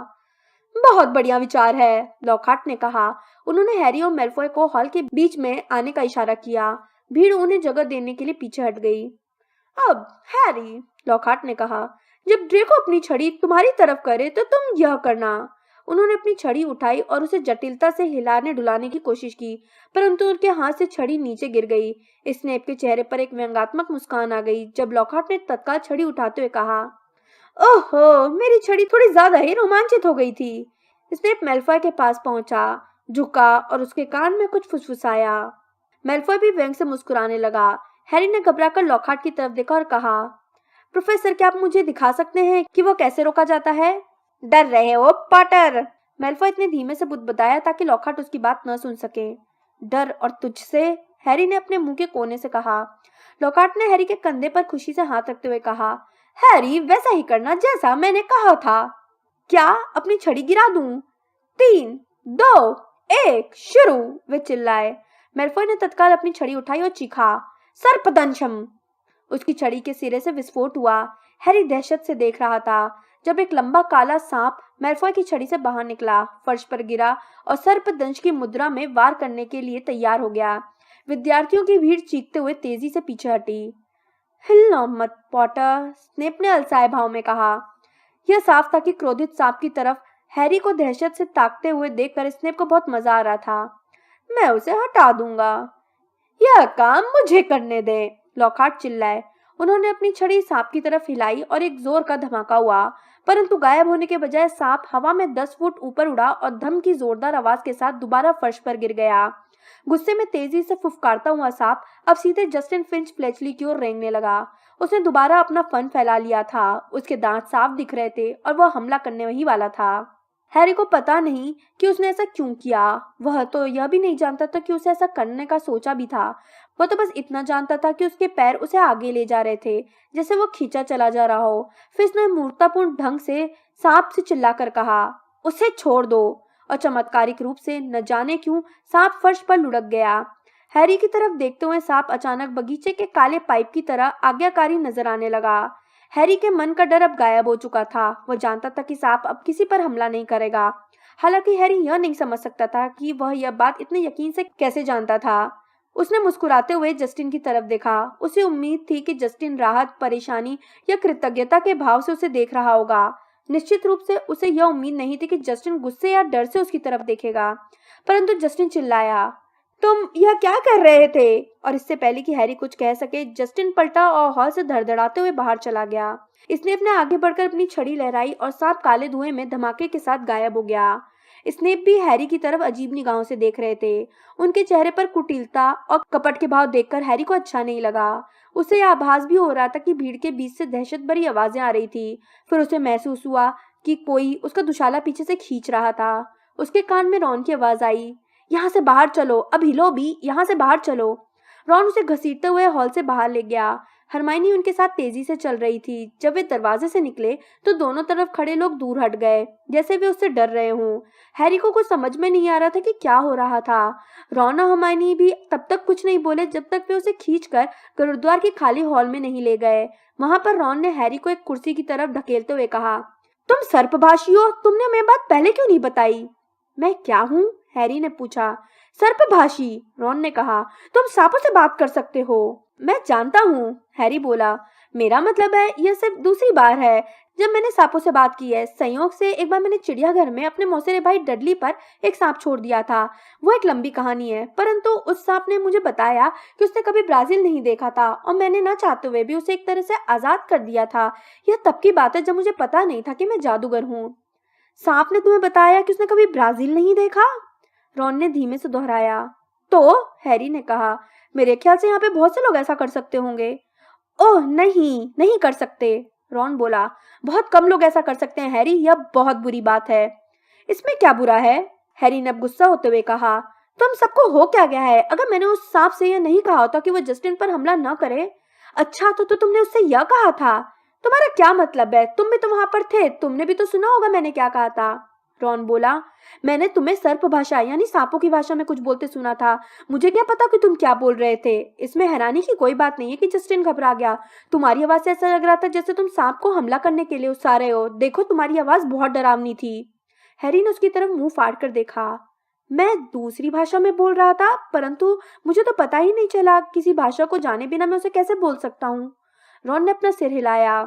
बहुत बढ़िया विचार है, लॉकहार्ट ने कहा। उन्होंने हैरी और मेलफॉय को हॉल के बीच में आने का इशारा किया। भीड़ उन्हें जगह देने के लिए पीछे हट गई। अब हैरी, लॉकहार्ट ने कहा, जब ड्रेको अपनी छड़ी तुम्हारी तरफ करे तो तुम यह करना। उन्होंने अपनी छड़ी उठाई और उसे जटिलता से हिलाने डुलाने की कोशिश की, परंतु उनके हाथ से छड़ी नीचे गिर गई। स्नेप के चेहरे पर एक व्यंग्यात्मक मुस्कान आ गई जब लॉकहार्ट ने तत्काल छड़ी उठाते हुए कहा, ओहो, मेरी छड़ी थोड़ी ज्यादा ही रोमांचित हो गई थी। स्नेप मेलफॉय के पास पहुंचा, झुका और उसके कान में कुछ फुसफुसाया। मेलफॉय भी व्यंग से मुस्कुराने लगा। हैरी ने घबराकर लॉकहार्ट की तरफ देखा और कहा, प्रोफेसर, क्या आप मुझे दिखा सकते हैं कि वो कैसे रोका जाता है? डर रहे हो पॉटर? मेलफॉय इतने धीमे से बुदबुदाया ताकि लॉकहार्ट उसकी बात न सुन सके। डर और तुझसे? हैरी ने अपने मुंह के कोने से कहा। लॉकहार्ट ने हैरी के कंधे पर खुशी से हाथ रखते हुए कहा, हैरी, वैसा ही करना जैसा मैंने कहा था। क्या अपनी छड़ी गिरा दूं? 3, 2, 1, शुरू, वे चिल्लाए। मेलफॉय ने तत्काल अपनी छड़ी उठाई और चीखा, सर्पदंशम। उसकी छड़ी के सिरे से विस्फोट हुआ। हैरी दहशत से देख रहा था जब एक लंबा काला सांप मेलफॉय की छड़ी से बाहर निकला, फर्श पर गिरा और सर्पदंश की मुद्रा में वार करने के लिए तैयार हो गया। विद्यार्थियों की भीड़ चीखते हुए तेजी से पीछे हटी। हिलना मत पॉटर, स्नेप ने अलसाए भाव में कहा। यह साफ था कि क्रोधित सांप की तरफ हैरी को दहशत से ताकते हुए देखकर स्नेप को बहुत मजा आ रहा था। मैं उसे हटा दूंगा। यह काम मुझे करने दे, लॉकहार्ट चिल्लाए। उन्होंने अपनी छड़ी सांप की तरफ हिलाई और एक जोर का धमाका हुआ, परंतु गायब होने के बजाय सांप हवा में 10 फुट ऊपर उड़ा और धम की जोरदार आवाज के साथ दोबारा फर्श पर गिर गया। गुस्से में तेजी से फुफकारता हुआ सांप अब सीधे जस्टिन फिंच फ्लेचली की ओर रेंगने लगा। उसने दोबारा अपना फन फैला लिया था। उसके दांत साफ दिख रहे थे और वह हमला करने ही वाला था। हैरी को पता नहीं कि उसने ऐसा क्यों किया। वह तो यह भी नहीं जानता था कि उसे ऐसा करने का सोचा भी था। वह तो बस इतना जानता था कि उसके पैर उसे आगे ले जा रहे थे, जैसे वो खींचा चला जा रहा हो। फिर उसने मूर्खतापूर्ण ढंग से सांप से चिल्लाकर कहा, उसे छोड़ दो, और चमत्कारिक रूप से न जाने क्यों सांप फर्श पर लुढ़क गया। हैरी की तरफ देखते हुए सांप अचानक बगीचे के काले पाइप की तरह आज्ञाकारी नजर आने लगा। हैरी के मन का डर अब गायब हो चुका था। वह जानता था कि सांप अब किसी पर हमला नहीं करेगा। हालांकि हैरी यह नहीं समझ सकता था कि वह यह बात इतने यकीन से कैसे जानता था। उसने मुस्कुराते हुए जस्टिन की तरफ देखा। उसे उम्मीद थी कि जस्टिन राहत, परेशानी या कृतज्ञता के भाव से उसे देख रहा होगा। निश्चित रूप से उसे यह उम्मीद नहीं थी कि जस्टिन गुस्से या डर से उसकी तरफ देखेगा। परंतु जस्टिन चिल्लाया, तुम यह क्या कर रहे थे? और इससे पहले कि हैरी कुछ कह सके, जस्टिन पलटा और हॉल से धड़धड़ाते हुए बाहर चला गया। इसने अपने आगे बढ़कर अपनी छड़ी लहराई और सांप काले धुएं में धमाके के साथ गायब हो गया। स्नेप भी हैरी की तरफ अजीब निगाहों से देख रहे थे। उनके चेहरे पर कुटिलता और कपट के भाव देखकर हैरी को अच्छा नहीं लगा। उसे यह आभास भी हो रहा था कि भीड़ के बीच से दहशत भरी आवाजें आ रही थी। फिर उसे महसूस हुआ कि कोई उसका दुशाला पीछे से खींच रहा था। उसके कान में रॉन की आवाज आई, यहाँ से बाहर चलो, अब हिलो भी, यहाँ से बाहर चलो। रॉन उसे घसीटते हुए हॉल से बाहर ले गया। हरमाइनी उनके साथ तेजी से चल रही थी। जब वे दरवाजे से निकले तो दोनों तरफ खड़े लोग दूर हट गए, जैसे वे उससे डर रहे हों। हैरी को कुछ समझ में नहीं आ रहा था कि क्या हो रहा था। रॉन और हरमाइनी भी तब तक कुछ नहीं बोले जब तक वे उसे खींचकर गुरुद्वार की खाली हॉल में नहीं ले गए। वहां पर रॉन ने हैरी को एक कुर्सी की तरफ धकेलते हुए कहा, तुम सर्पभाषी हो, तुमने हमें बात पहले क्यों नहीं बताई? मैं क्या हूँ? हैरी ने पूछा। सर्पभाषी, रॉन ने कहा, तुम सांपों से बात कर सकते हो। मैं जानता हूँ, हैरी बोला। मेरा मतलब है, यह सिर्फ दूसरी बार है जब मैंने सांपों से बात की है। संयोग से एक बार मैंने चिड़ियाघर में अपने मौसेरे भाई डडली पर एक सांप छोड़ दिया था। वो एक लंबी कहानी है, परंतु उस सांप ने मुझे बताया कि उसने कभी ब्राजील नहीं देखा था और मैंने ना चाहते हुए भी उसे एक तरह से आजाद कर दिया था। यह तब की बात है जब मुझे पता नहीं था कि मैं जादूगर हूँ। सांप ने तुम्हें बताया कि उसने कभी ब्राजील नहीं देखा? रॉन ने धीमे से दोहराया। तो हैरी ने कहा, मेरे ख्याल से यहाँ पे बहुत से लोग ऐसा कर सकते होंगे। ओह नहीं, नहीं कर सकते, रॉन बोला। बहुत कम लोग ऐसा कर सकते हैं हैरी, यह बहुत बुरी बात है। इसमें क्या बुरा है? हैरी ने अब गुस्सा होते हुए कहा। तुम सबको हो क्या गया है? अगर मैंने उस सांप से यह नहीं कहा होता कि वो जस्टिन पर हमला न करे। अच्छा तो तुमने उससे यह कहा था? तुम्हारा क्या मतलब है? तुम भी तो वहां पर थे, तुमने भी तो सुना होगा मैंने क्या कहा था। रॉन बोला, मैंने तुम्हें सर्प भाषा यानी सांपों की भाषा में कुछ बोलते सुना था। मुझे क्या पता कि तुम क्या बोल रहे थे। इसमें हैरानी की कोई बात नहीं है कि जस्टिन घबरा गया। तुम्हारी आवाज से ऐसा लग रहा था जैसे तुम सांप को हमला करने के लिए उकसा रहे हो। देखो तुम्हारी आवाज बहुत डरावनी थी। हैरी ने उसकी तरफ मुंह फाड़ कर देखा। मैं दूसरी भाषा में बोल रहा था, परंतु मुझे तो पता ही नहीं चला। किसी भाषा को जाने बिना मैं उसे कैसे बोल सकता हूँ? रॉन ने अपना सिर हिलाया।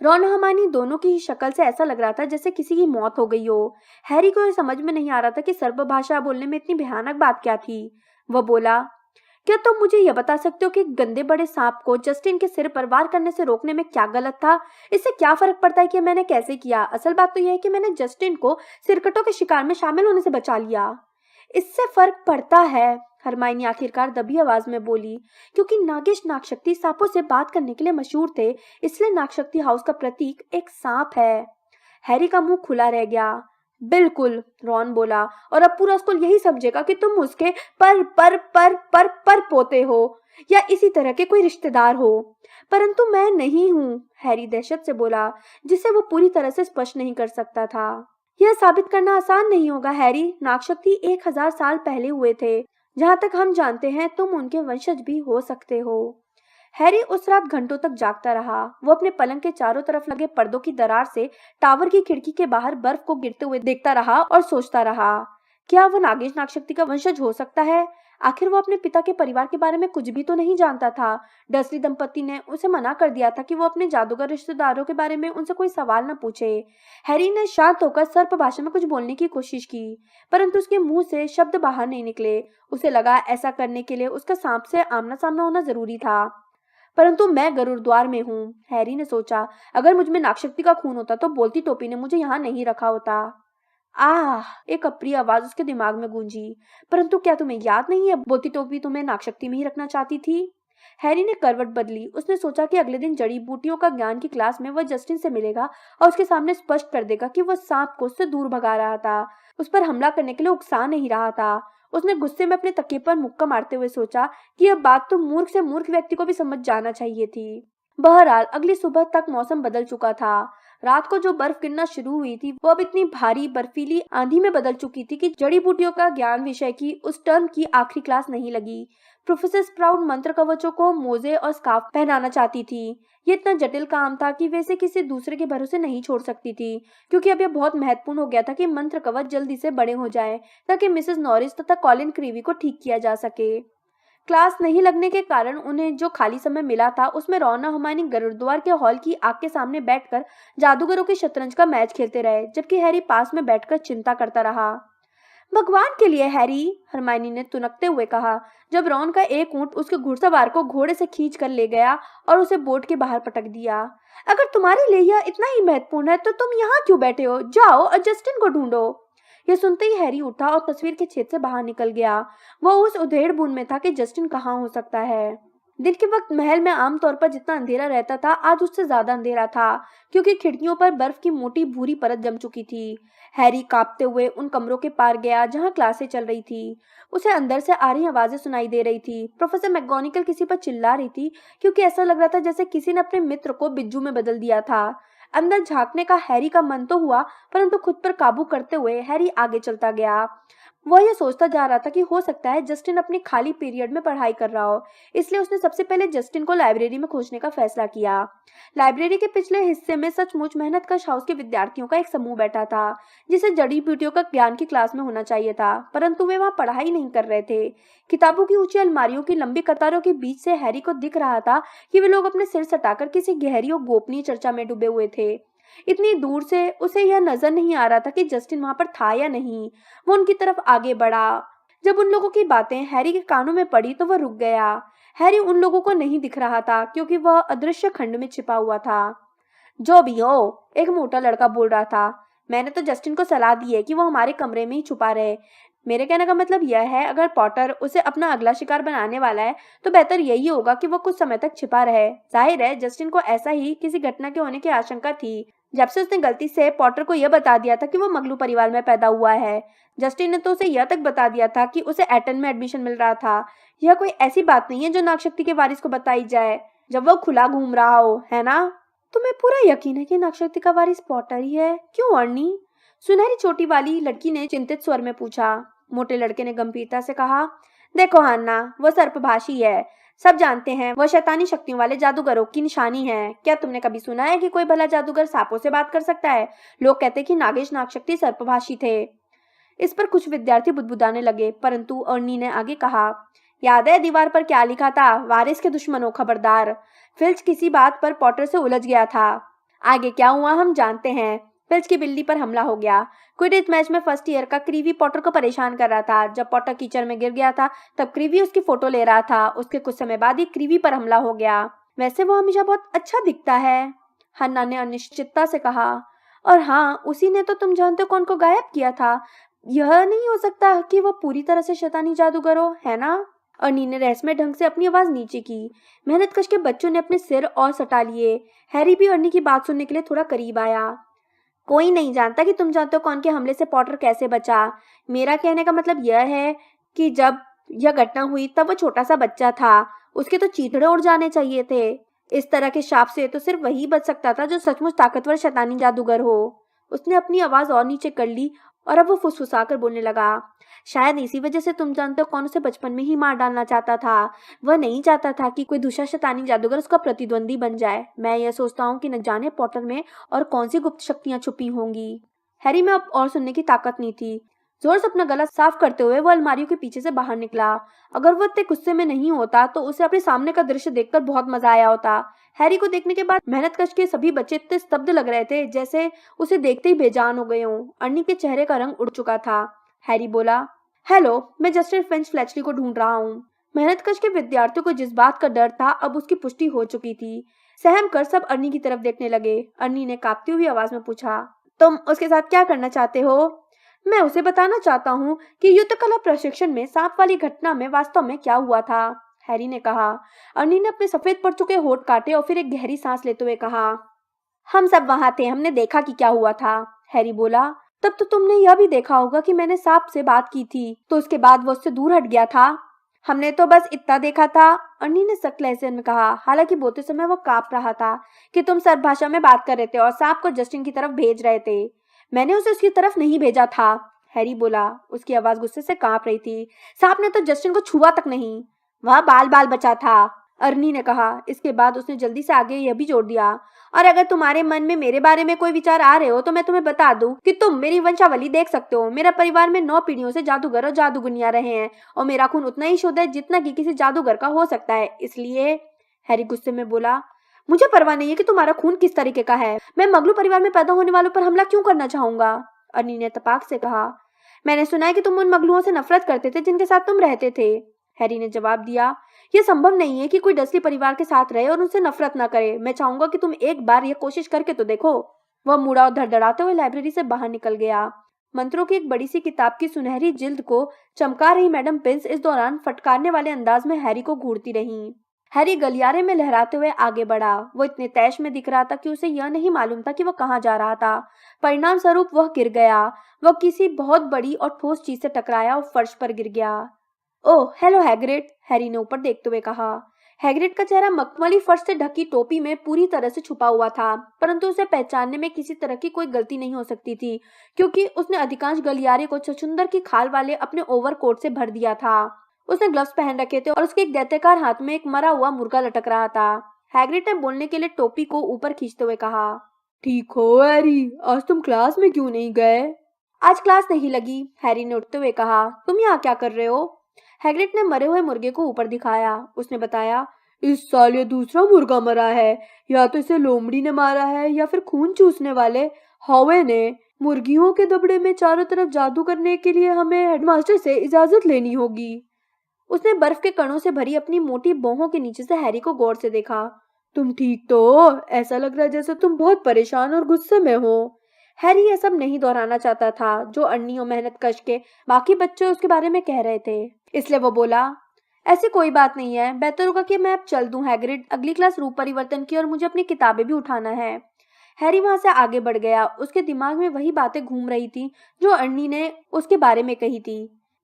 रॉन और हरमाइनी दोनों की ही शक्ल से ऐसा लग रहा था जैसे किसी की मौत हो गई हो। हैरी को यह समझ में नहीं आ रहा था कि सर्प भाषा बोलने में इतनी भयानक बात क्या थी। वह बोला, क्या तुम मुझे यह बता सकते हो कि गंदे बड़े सांप को जस्टिन के सिर पर वार करने से रोकने में क्या गलत था? इससे क्या फर्क पड़ता है कि मैंने कैसे किया? असल बात तो यह है कि मैंने जस्टिन को सिरकटों के शिकार में शामिल होने से बचा लिया। इससे फर्क पड़ता है, हरमाइनी आखिरकार दबी आवाज में बोली। क्योंकि नागिश नागशक्ति सांपों से बात करने के लिए मशहूर थे, इसलिए नागशक्ति हाउस का प्रतीक एक सांप है। हैरी का मुंह खुला रह गया। बिल्कुल, रॉन बोला, और अब पूरा स्कूल यही समझेगा कि तुम उसके पर पोते हो या इसी तरह के कोई रिश्तेदार हो। परंतु मैं नहीं हूँ, हैरी दहशत से बोला, जिसे वो पूरी तरह से स्पष्ट नहीं कर सकता था। यह साबित करना आसान नहीं होगा हैरी। नागशक्ति 1000 साल पहले हुए थे। जहाँ तक हम जानते हैं तुम उनके वंशज भी हो सकते हो। हैरी उस रात घंटों तक जागता रहा। वो अपने पलंग के चारों तरफ लगे पर्दों की दरार से टावर की खिड़की के बाहर बर्फ को गिरते हुए देखता रहा और सोचता रहा, क्या वो नागिश नागशक्ति का वंशज हो सकता है? आखिर वो अपने पिता के परिवार के बारे में कुछ भी तो नहीं जानता था। डर्सली दंपति ने उसे मना कर दिया था कि वो अपने जादूगर रिश्तेदारों के बारे में उनसे कोई सवाल न पूछे। हैरी ने शांत होकर सर्प भाषा में कुछ बोलने की कोशिश की, परंतु उसके मुंह से शब्द बाहर नहीं निकले। उसे लगा ऐसा करने के लिए उसका सांप से आमना सामना होना जरूरी था। परंतु मैं गरुड़ द्वार में हूँ, हैरी ने सोचा। अगर मुझ में नागशक्ति का खून होता तो बोलती टोपी ने मुझे यहाँ नहीं रखा होता। आह! एक अप्रिय आवाज उसके दिमाग में गूंजी। परंतु क्या तुम्हें याद नहीं है, बोलती टोपी तुम्हें नागशक्ति में ही रखना चाहती थी? हैरी ने करवट बदली। उसने सोचा कि अगले दिन जड़ी बूटियों का ज्ञान की क्लास में वह जस्टिन से मिलेगा और उसके सामने स्पष्ट कर देगा कि वह सांप को उससे दूर भगा रहा था, उस पर हमला करने के लिए उकसा नहीं रहा था। उसने गुस्से में अपने तकिए पर मुक्का मारते हुए सोचा कि यह बात तो मूर्ख से मूर्ख व्यक्ति को भी समझ जाना चाहिए थी। बहरहाल अगली सुबह तक मौसम बदल चुका था। रात को जो बर्फ गिरना शुरू हुई थी वो अब इतनी भारी बर्फीली आंधी में बदल चुकी थी कि जड़ी बूटियों का ज्ञान विषय की उस टर्म की आखिरी क्लास नहीं लगी। प्रोफेसर स्प्राउट मंत्र कवचों को मोजे और स्कार्फ पहनाना चाहती थी। ये इतना जटिल काम था कि वैसे किसी दूसरे के भरोसे नहीं छोड़ सकती थी, क्योंकि अब यह बहुत महत्वपूर्ण हो गया था कि मंत्र कवच जल्दी से बड़े हो जाएं ताकि मिसेस नॉरिस तथा कॉलिन क्रीवी को ठीक किया जा सके। क्लास नहीं लगने के कारण उन्हें जो खाली समय मिला था उसमें रॉन और हरमाइनी गुरुद्वार के हॉल की आग के सामने बैठकर जादूगरों के शतरंज का मैच खेलते रहे, जबकि हैरी पास में बैठकर चिंता करता रहा। भगवान के लिए हैरी, हरमाइनी ने तुनकते हुए कहा, जब रॉन का एक ऊंट उसके घुड़सवार को घोड़े से खींच कर ले गया और उसे बोट के बाहर पटक दिया। अगर तुम्हारे लिए यह इतना ही महत्वपूर्ण है तो तुम यहाँ क्यों बैठे हो? जाओ और जस्टिन को ढूंढो। यह सुनते ही हैरी उठा और तस्वीर के छेद से बाहर निकल गया। वह उस उधेड़ बुन में था कि जस्टिन कहाँ हो सकता है। दिन के वक्त महल में आमतौर पर जितना अंधेरा रहता था आज उससे ज्यादा अंधेरा था, क्योंकि खिड़कियों पर बर्फ की मोटी भूरी परत जम चुकी थी। हैरी कांपते हुए उन कमरों के पार गया जहां क्लासें चल रही थी। उसे अंदर से आ रही आवाजें सुनाई दे रही थी। प्रोफेसर मैकगोनागल किसी पर चिल्ला रही थी, क्योंकि ऐसा लग रहा था जैसे किसी ने अपने मित्र को बिज्जू में बदल दिया था। अंदर झांकने का हैरी का मन तो हुआ, परंतु खुद पर काबू करते हुए हैरी आगे चलता गया। वह यह सोचता जा रहा था कि हो सकता है जस्टिन अपने खाली पीरियड में पढ़ाई कर रहा हो, इसलिए उसने सबसे पहले जस्टिन को लाइब्रेरी में खोजने का फैसला किया। लाइब्रेरी के पिछले हिस्से में सचमुच मेहनतकश हाउस के विद्यार्थियों का एक समूह बैठा था, जिसे जड़ी बूटियों का ज्ञान की क्लास में होना चाहिए था, परंतु वे वहां पढ़ाई नहीं कर रहे थे। किताबों की ऊंची अलमारियों की लंबी कतारों के बीच से हैरी को दिख रहा था कि वे लोग अपने सिर सटाकर किसी गहरी और गोपनीय चर्चा में डूबे हुए थे। इतनी दूर से उसे यह नजर नहीं आ रहा था कि जस्टिन वहां पर था या नहीं। वो उनकी तरफ आगे बढ़ा। जब उन लोगों की बातें हैरी के कानों में पड़ी तो वह रुक गया। हैरी उन लोगों को नहीं दिख रहा था, क्योंकि वह अदृश्य खंड में छिपा हुआ था। जो भी हो, एक मोटा लड़का बोल रहा था, मैंने तो जस्टिन को सलाह दी है कि वो हमारे कमरे में ही छुपा रहे। मेरे कहने का मतलब यह है, अगर पॉटर उसे अपना अगला शिकार बनाने वाला है तो बेहतर यही होगा कि वो कुछ समय तक छिपा रहे। जाहिर है जस्टिन को ऐसा ही किसी घटना के होने की आशंका थी। जब से उसने गलती से पॉटर को यह बता दिया था कि वो मगलू परिवार में पैदा हुआ है। जस्टिन ने तो उसे यह तक बता दिया था कि उसे एटन में एडमिशन मिल रहा था। यह कोई ऐसी बात नहीं है जो नागशक्ति के वारिस को बताई जाए जब वो खुला घूम रहा हो, है ना? तुम्हें पूरा यकीन है कि नागशक्ति का वारिस पॉटर ही है? क्यों अर्नी? सुनहरी चोटी वाली लड़की ने चिंतित स्वर में पूछा। मोटे लड़के ने गंभीरता से कहा, देखो हन्ना, वो सर्पभाषी है। सब जानते हैं वह शैतानी शक्तियों वाले जादूगरों की निशानी है। क्या तुमने कभी सुना है कि कोई भला जादूगर सांपों से बात कर सकता है? लोग कहते कि नागेश नागशक्ति सर्पभाषी थे। इस पर कुछ विद्यार्थी बुदबुदाने लगे, परंतु अर्नी ने आगे कहा, याद है दीवार पर क्या लिखा था? वारिस के दुश्मनों खबरदार। फिल्च किसी बात पर पॉटर से उलझ गया था। आगे क्या हुआ हम जानते हैं। फिल्च की बिल्ली पर हमला हो गया। क्विडिच मैच में फर्स्ट ईयर का क्रीवी पॉटर को परेशान कर रहा था। जब पॉटर कीचड़ में गिर गया था तब क्रीवी उसकी फोटो ले रहा था। उसके कुछ समय बाद ही क्रीवी पर हमला हो गया। वैसे वो हमेशा बहुत अच्छा दिखता है, हन्ना ने अनिश्चितता से कहा। और हाँ, उसी ने तो तुम जानते हो कौन को गायब किया था। यह नहीं हो सकता कि वह पूरी तरह से शैतानी जादूगर हो, है ना? अर्नी ने रहस्यमय ढंग से अपनी आवाज नीचे की। मेहनतकश के बच्चों ने अपने सिर और सटा लिए। हैरी भी अर्नी की बात सुनने के लिए थोड़ा करीब आया। कोई नहीं जानता कि तुम जानते हो कौन के हमले से पॉटर कैसे बचा। मेरा कहने का मतलब यह है कि जब यह घटना हुई तब वो छोटा सा बच्चा था। उसके तो चीथड़े उड़ जाने चाहिए थे। इस तरह के शाप से तो सिर्फ वही बच सकता था जो सचमुच ताकतवर शैतानी जादूगर हो। उसने अपनी आवाज और नीचे कर ली और अब वो फुसफुसाकर बोलने लगा। शायद इसी वजह से तुम जानते हो कौन उसे बचपन में ही मार डालना चाहता था। वह नहीं चाहता था कि कोई दूसरा शैतानी जादूगर उसका प्रतिद्वंदी बन जाए। मैं यह सोचता हूँ कि न जाने पॉटर में और कौन सी गुप्त शक्तियां छुपी होंगी। हैरी में अब और सुनने की ताकत नहीं थी। जोर से अपना गला साफ करते हुए वो अलमारियों के पीछे से बाहर निकला। अगर वो इतने गुस्से में नहीं होता तो उसे अपने सामने का दृश्य देखकर बहुत मजा आया होता। हैरी को देखने के बाद मेहनतकश के सभी बच्चे इतने स्तब्ध लग रहे थे जैसे उसे देखते ही बेजान हो गए हों। अर्नी के चेहरे का रंग उड़ चुका था। हैरी बोला, हेलो, मैं जस्टिन फिंच फ्लेचली को ढूंढ रहा हूँ। मेहनतकश के विद्यार्थियों को जिस बात का डर था अब उसकी पुष्टि हो चुकी थी। सहम कर सब अर्नी की तरफ देखने लगे। अर्नी ने कांपती हुई आवाज में पूछा, तुम उसके साथ क्या करना चाहते हो? मैं उसे बताना चाहता हूँ कि युद्ध कला प्रशिक्षण में सांप वाली घटना में वास्तव में क्या हुआ था, हैरी ने कहा। अर्नी ने अपने सफेद पड़ चुके होठ काटे और फिर एक गहरी सांस लेते हुए कहा, हम सब वहां थे, हमने देखा कि क्या हुआ था। हैरी बोला, तब तो तुमने यह भी देखा होगा कि मैंने सांप से बात की थी, तो उसके बाद वो उससे दूर हट गया था। हमने तो बस इतना देखा था, अर्नी ने सख्त लहजे में कहा। हालांकि बोलते समय वो कांप रहा था कि तुम सर्प भाषा में बात कर रहे थे और सांप को जस्टिन की तरफ भेज रहे थे। मैंने उसे उसकी तरफ नहीं भेजा था, हैरी बोला। उसकी आवाज गुस्से से कांप रही थी। सांप ने तो जस्टिन को छुआ तक नहीं। वह बाल बाल बचा था, अर्नी ने कहा। इसके बाद उसने जल्दी से आगे यह भी जोड़ दिया, और अगर तुम्हारे मन में मेरे बारे में कोई विचार आ रहे हो तो मैं तुम्हें बता दूं कि तुम मेरी वंशावली देख सकते हो। मेरा परिवार में 9 पीढ़ियों से जादूगर और जादूगनिया रहे हैं और मेरा खून उतना ही शुद्ध है जितना कि किसी जादूगर का हो सकता है। इसलिए, हैरी गुस्से में बोला, मुझे परवाह नहीं है कि तुम्हारा खून किस तरीके का है। मैं मगलू परिवार में पैदा होने वालों पर हमला क्यों करना चाहूंगा? अर्नी ने तपाक से कहा। मैंने सुना है कि तुम उन मगलुओं से नफरत करते थे जिनके साथ तुम रहते थे, हैरी ने जवाब दिया। यह संभव नहीं है कि कोई डसली परिवार के साथ रहे और उनसे नफरत न करे। मैं चाहूंगा कि तुम एक बार यह कोशिश करके तो देखो। वह मुड़ा और धड़धड़ाते हुए लाइब्रेरी से बाहर निकल गया। मंत्रों की एक बड़ी सी किताब की सुनहरी जिल्द को चमका रही मैडम पिंस इस दौरान फटकारने वाले अंदाज में हैरी को घूरती रही। हैरी गलियारे में लहराते हुए आगे बढ़ा। वो इतने तैश में दिख रहा था कि उसे यह नहीं मालूम था कि वह कहाँ जा रहा था। परिणाम स्वरूप वह गिर गया। वह किसी बहुत बड़ी और ठोस चीज से टकराया और फर्श पर गिर गया। ओह, हेलो हैग्रिड, हैरी ने ऊपर देखते हुए कहा। हैग्रिड का चेहरा मखमली फर्श से ढकी टोपी में पूरी तरह से छुपा हुआ था, परंतु उसे पहचानने में किसी तरह की कोई गलती नहीं हो सकती थी, क्योंकि उसने अधिकांश गलियारे को छछूंदर की खाल वाले अपने ओवरकोट से भर दिया था। उसने ग्लव्स पहन रखे थे और उसके एक दैत्याकार हाथ में एक मरा हुआ मुर्गा लटक रहा था। हैग्रिड ने बोलने के लिए टोपी को ऊपर खींचते हुए कहा, ठीक हो हैरी, आज तुम क्लास में क्यों नहीं गए? आज क्लास नहीं लगी, हैरी ने उठते हुए कहा। तुम यहाँ क्या कर रहे हो? हैग्रिड ने मरे हुए मुर्गे को ऊपर दिखाया। उसने बताया, इस साल ये दूसरा मुर्गा मरा है। या तो इसे लोमड़ी ने मारा है या फिर खून चूसने वाले हौवे ने। मुर्गियों के दबड़े में चारों तरफ जादू करने के लिए हमें हेडमास्टर से इजाजत लेनी होगी। उसने बर्फ के कणों से भरी अपनी मोटी बाहों के नीचे से हैरी को गौर से देखा। तुम ठीक तो हो? ऐसा लग रहा है जैसे तुम बहुत परेशान और गुस्से में हो। हैरी यह सब नहीं दोहराना चाहता था जो अर्नी और मेहनतकश के बाकी बच्चे उसके बारे में कह रहे थे, इसलिए वो बोला, ऐसी कोई बात नहीं है, बेहतर होगा कि मैं अब चल दूं हैग्रिड। अगली क्लास रूप परिवर्तन की और मुझे अपनी किताबें भी उठाना है। हैरी वहां से आगे बढ़ गया। उसके दिमाग में वही बातें घूम रही थी जो अर्नी ने उसके बारे में कही थी।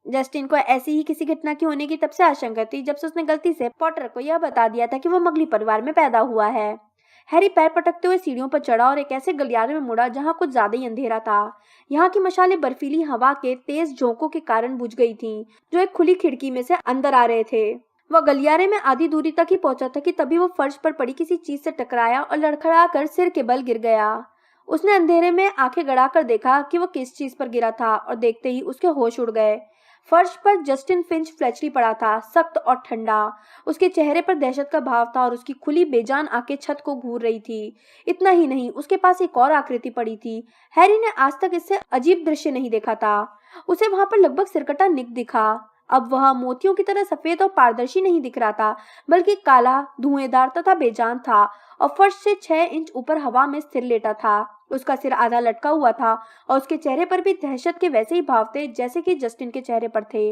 जस्टिन को ऐसी ही किसी घटना की होने की तब से आशंका थी जब से उसने गलती से पॉटर को यह बता दिया था कि वो मगली परिवार में पैदा हुआ है। हैरी पैर पटकते हुए सीढ़ियों पर चढ़ा और एक ऐसे गलियारे में मुड़ा जहां कुछ ज्यादा ही अंधेरा था। यहाँ की मशालें बर्फीली हवा के तेज झोंकों के कारण बुझ गई थीं, जो एक खुली खिड़की में से अंदर आ रहे थे। वह गलियारे में आधी दूरी तक ही पहुंचा था कि तभी वो फर्श पर पड़ी किसी चीज से टकराया और लड़खड़ा कर सिर के बल गिर गया। उसने अंधेरे में आंखें गड़ाकर देखा कि वो किस चीज पर गिरा था और देखते ही उसके होश उड़ गए। फर्श पर जस्टिन फिंच फ्लेचली पड़ा था, सख्त और ठंडा। उसके चेहरे पर दहशत का भाव था और उसकी खुली बेजान आंखें छत को घूर रही थी। इतना ही नहीं, उसके पास एक और आकृति पड़ी थी। हैरी ने आज तक इससे अजीब दृश्य नहीं देखा था। उसे वहां पर लगभग सिरकटा निक दिखा। अब वह मोतियों की तरह सफेद और पारदर्शी नहीं दिख रहा था, बल्कि काला, धुएंदार तथा बेजान था और फर्श से 6 इंच ऊपर हवा में स्थिर लेटा था। उसका सिर आधा लटका हुआ था और उसके चेहरे पर भी दहशत के वैसे ही भाव थे जैसे कि जस्टिन के चेहरे पर थे।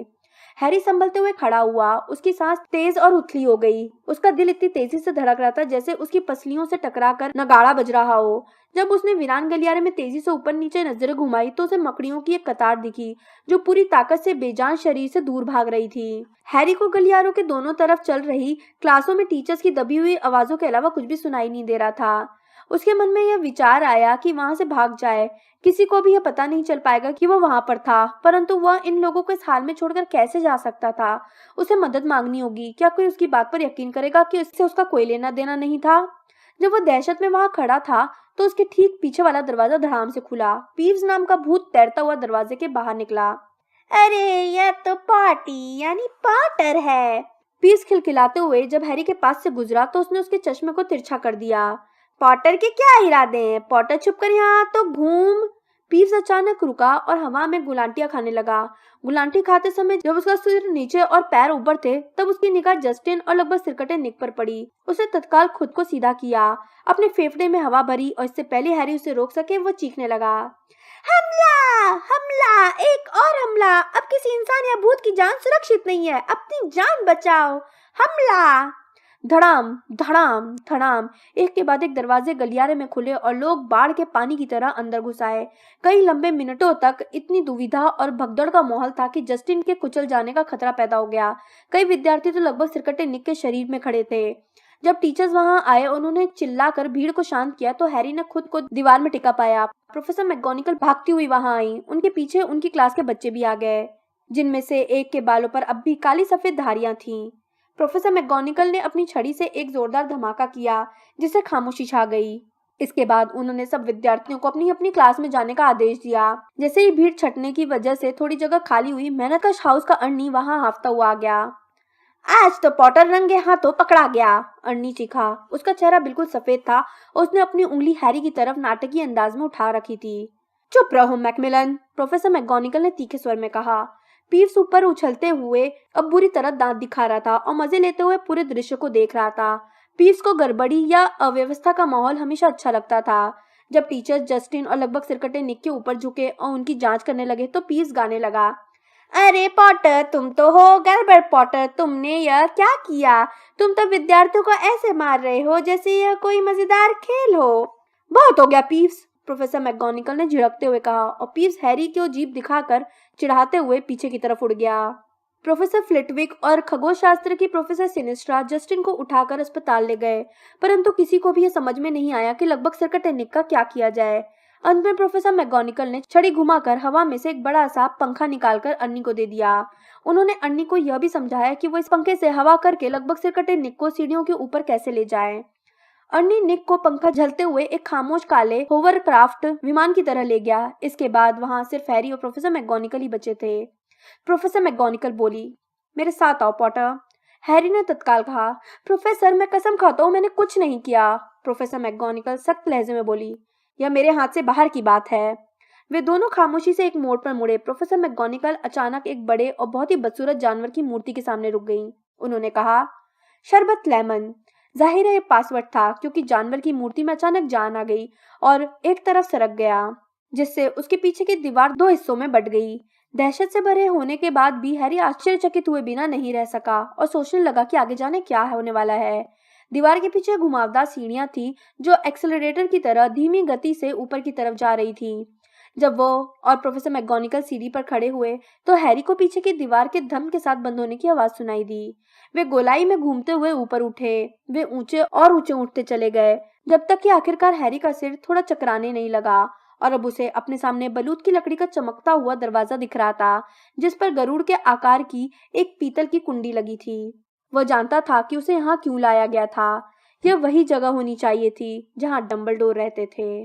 हैरी संभलते हुए खड़ा हुआ। उसकी सांस तेज और उथली हो गई। उसका दिल इतनी तेजी से धड़क रहा था जैसे उसकी पसलियों से टकराकर नगाड़ा बज रहा हो। जब उसने वीरान गलियारे में तेजी से ऊपर नीचे नजरें घुमाई तो उसे मकड़ियों की एक कतार दिखी जो पूरी ताकत से बेजान शरीर से दूर भाग रही थी। हैरी को गलियारों के दोनों तरफ चल रही क्लासों में टीचर्स की दबी हुई आवाजों के अलावा कुछ भी सुनाई नहीं दे रहा था। उसके मन में यह विचार आया कि वहां से भाग जाए। किसी को भी यह पता नहीं चल पाएगा कि वह वहां पर था, परंतु वह इन लोगों को इस हाल में छोड़कर कैसे जा सकता था। उसे मदद मांगनी होगी। क्या कोई उसकी बात पर यकीन करेगा कि इससे उसका कोई लेना देना नहीं था? जब वह दहशत में वहां खड़ा था तो उसके ठीक पीछे वाला दरवाजा धड़ाम से खुला। पीव्स नाम का भूत तैरता हुआ दरवाजे के बाहर निकला। अरे, यह तो पॉटी यानी पॉटर है। पीव्स खिलखिलाते हुए जब हैरी के पास से गुजरा तो उसने उसके चश्मे को तिरछा कर दिया। पॉटर के क्या इरादे हैं? पॉटर छुपकर यहाँ तो घूम। पीव्स अचानक रुका और हवा में गुलांटियां खाने लगा। गुलांटी खाते समय जब उसका सिर नीचे और पैर ऊपर थे तब उसकी निगाह जस्टिन और लगभग सिरकटे निक पर पड़ी। उसने तत्काल खुद को सीधा किया। अपने फेफड़े में हवा भरी और इससे पहले हैरी उसे रोक सके वो चीखने लगा, हमला! हमला! एक और हमला! अब किसी इंसान या भूत की जान सुरक्षित नहीं है। अपनी जान बचाओ! हमला! धड़ाम धड़ाम धड़ाम, एक के बाद एक दरवाजे गलियारे में खुले और लोग बाढ़ के पानी की तरह अंदर घुस आए। कई लंबे मिनटों तक इतनी दुविधा और भगदड़ का माहौल था कि जस्टिन के कुचल जाने का खतरा पैदा हो गया। कई विद्यार्थी तो लगभग सिरकटे निक के शरीर में खड़े थे। जब टीचर्स वहां आए उन्होंने चिल्लाकर भीड़ को शांत किया तो हैरी ने खुद को दीवार में टिका पाया। प्रोफेसर मैकगोनागल भागती हुई वहां आई। उनके पीछे उनकी क्लास के बच्चे भी आ गए, जिनमें से एक के बालों पर अब भी काली सफेद धारियां थीं। प्रोफेसर मैकगोनागल ने अपनी छड़ी से एक जोरदार धमाका किया जिससे खामोशी छा गई। इसके बाद उन्होंने सब विद्यार्थियों को अपनी अपनी क्लास में जाने का आदेश दिया। जैसे ही भीड़ छटने की वजह से थोड़ी जगह खाली हुई, मेहनतकश हाउस का अर्नी वहां हाफता हुआ आ गया। आज तो पॉटर रंगे हाथों पकड़ा गया, अर्नी चीखा। उसका चेहरा बिल्कुल सफेद था और उसने अपनी उंगली हैरी की तरफ नाटकीय अंदाज में उठा रखी थी। चुप रहो मैकमिलन, प्रोफेसर मैकगोनागल ने तीखे स्वर में कहा। पीव्स ऊपर उछलते हुए अब बुरी तरह दांत दिखा रहा था और मजे लेते हुए पूरे दृश्य को देख रहा था। पीव्स को गड़बड़ी या अव्यवस्था का माहौल हमेशा अच्छा लगता था। जब टीचर जस्टिन और लगभग सिरकटे निक के ऊपर झुके और उनकी जांच करने लगे तो पीव्स गाने लगा, अरे पॉटर, तुम तो हो गड़बड़ पॉटर, तुमने यह क्या किया? तुम तो विद्यार्थियों को ऐसे मार रहे हो जैसे यह कोई मजेदार खेल हो। बहुत हो गया पीव्स, प्रोफेसर मैकगोनागल ने झिड़कते हुए कहा और पीव्स हैरी को जीभ दिखाकर चिढ़ाते हुए पीछे की तरफ उड़ गया। प्रोफेसर फ्लिटविक और खगोल शास्त्र की प्रोफेसर सिनिस्ट्रा जस्टिन को उठाकर अस्पताल ले गए, परंतु किसी को भी यह समझ में नहीं आया कि लगभग सिरकटे निक का क्या किया जाए। अंत में प्रोफेसर मैकगोनागल ने छड़ी घुमाकर हवा में से एक बड़ा सा पंखा निकालकर अन्नी को दे दिया। उन्होंने अन्नी को यह भी समझाया कि वो इस पंखे से हवा करके लगभग सिरकटे निक को सीढ़ियों के ऊपर कैसे ले जाए। अन्नी निक को पंखा झलते हुए एक खामोश काले होवरक्राफ्ट विमान की तरह ले गया। इसके बाद वहां सिर्फ हैरी और प्रोफेसर मैकगोनागल ही बचे थे। प्रोफेसर मैकगोनागल बोली, मेरे साथ आओ पॉटर। हैरी ने तत्काल कहा, प्रोफेसर मैं कसम खाता हूँ मैंने कुछ नहीं किया। प्रोफेसर मैकगोनागल सख्त लहजे में बोली, यह मेरे हाथ से बाहर की बात है। वे दोनों खामोशी से एक मोड़ पर मुड़े। प्रोफेसर मैकगोनागल अचानक एक बड़े और बहुत ही बदसूरत जानवर की मूर्ति के सामने रुक गईं। उन्होंने कहा, शरबत लेमन। जाहिर है पासवर्ड था क्योंकि जानवर की मूर्ति में अचानक जान आ गई और एक तरफ सरक गया, जिससे उसके पीछे की दीवार 2 हिस्सों में बट गई। दहशत से भरे होने के बाद भी हैरी आश्चर्यचकित हुए बिना नहीं रह सका और सोचने लगा कि आगे जाने क्या होने वाला है। दीवार के पीछे घुमावदार सीढ़ियां थी जो एक्सेलरेटर की तरह धीमी गति से ऊपर की तरफ जा रही थी। जब वो और प्रोफेसर मैकगोनागल सीढ़ी पर खड़े हुए तो हैरी को पीछे की दीवार के धम के साथ बंद होने की आवाज सुनाई दी। वे गोलाई में घूमते हुए ऊपर उठे। वे ऊंचे और ऊंचे उठते चले गए जब तक कि आखिरकार हैरी का सिर थोड़ा चकराने नहीं लगा और अब उसे अपने सामने बलूत की लकड़ी का चमकता हुआ दरवाजा दिख रहा था जिस पर गरुड़ के आकार की एक पीतल की कुंडी लगी थी। वह जानता था कि उसे यहाँ क्यों लाया गया था। यह वही जगह होनी चाहिए थी जहाँ डंबलडोर रहते थे।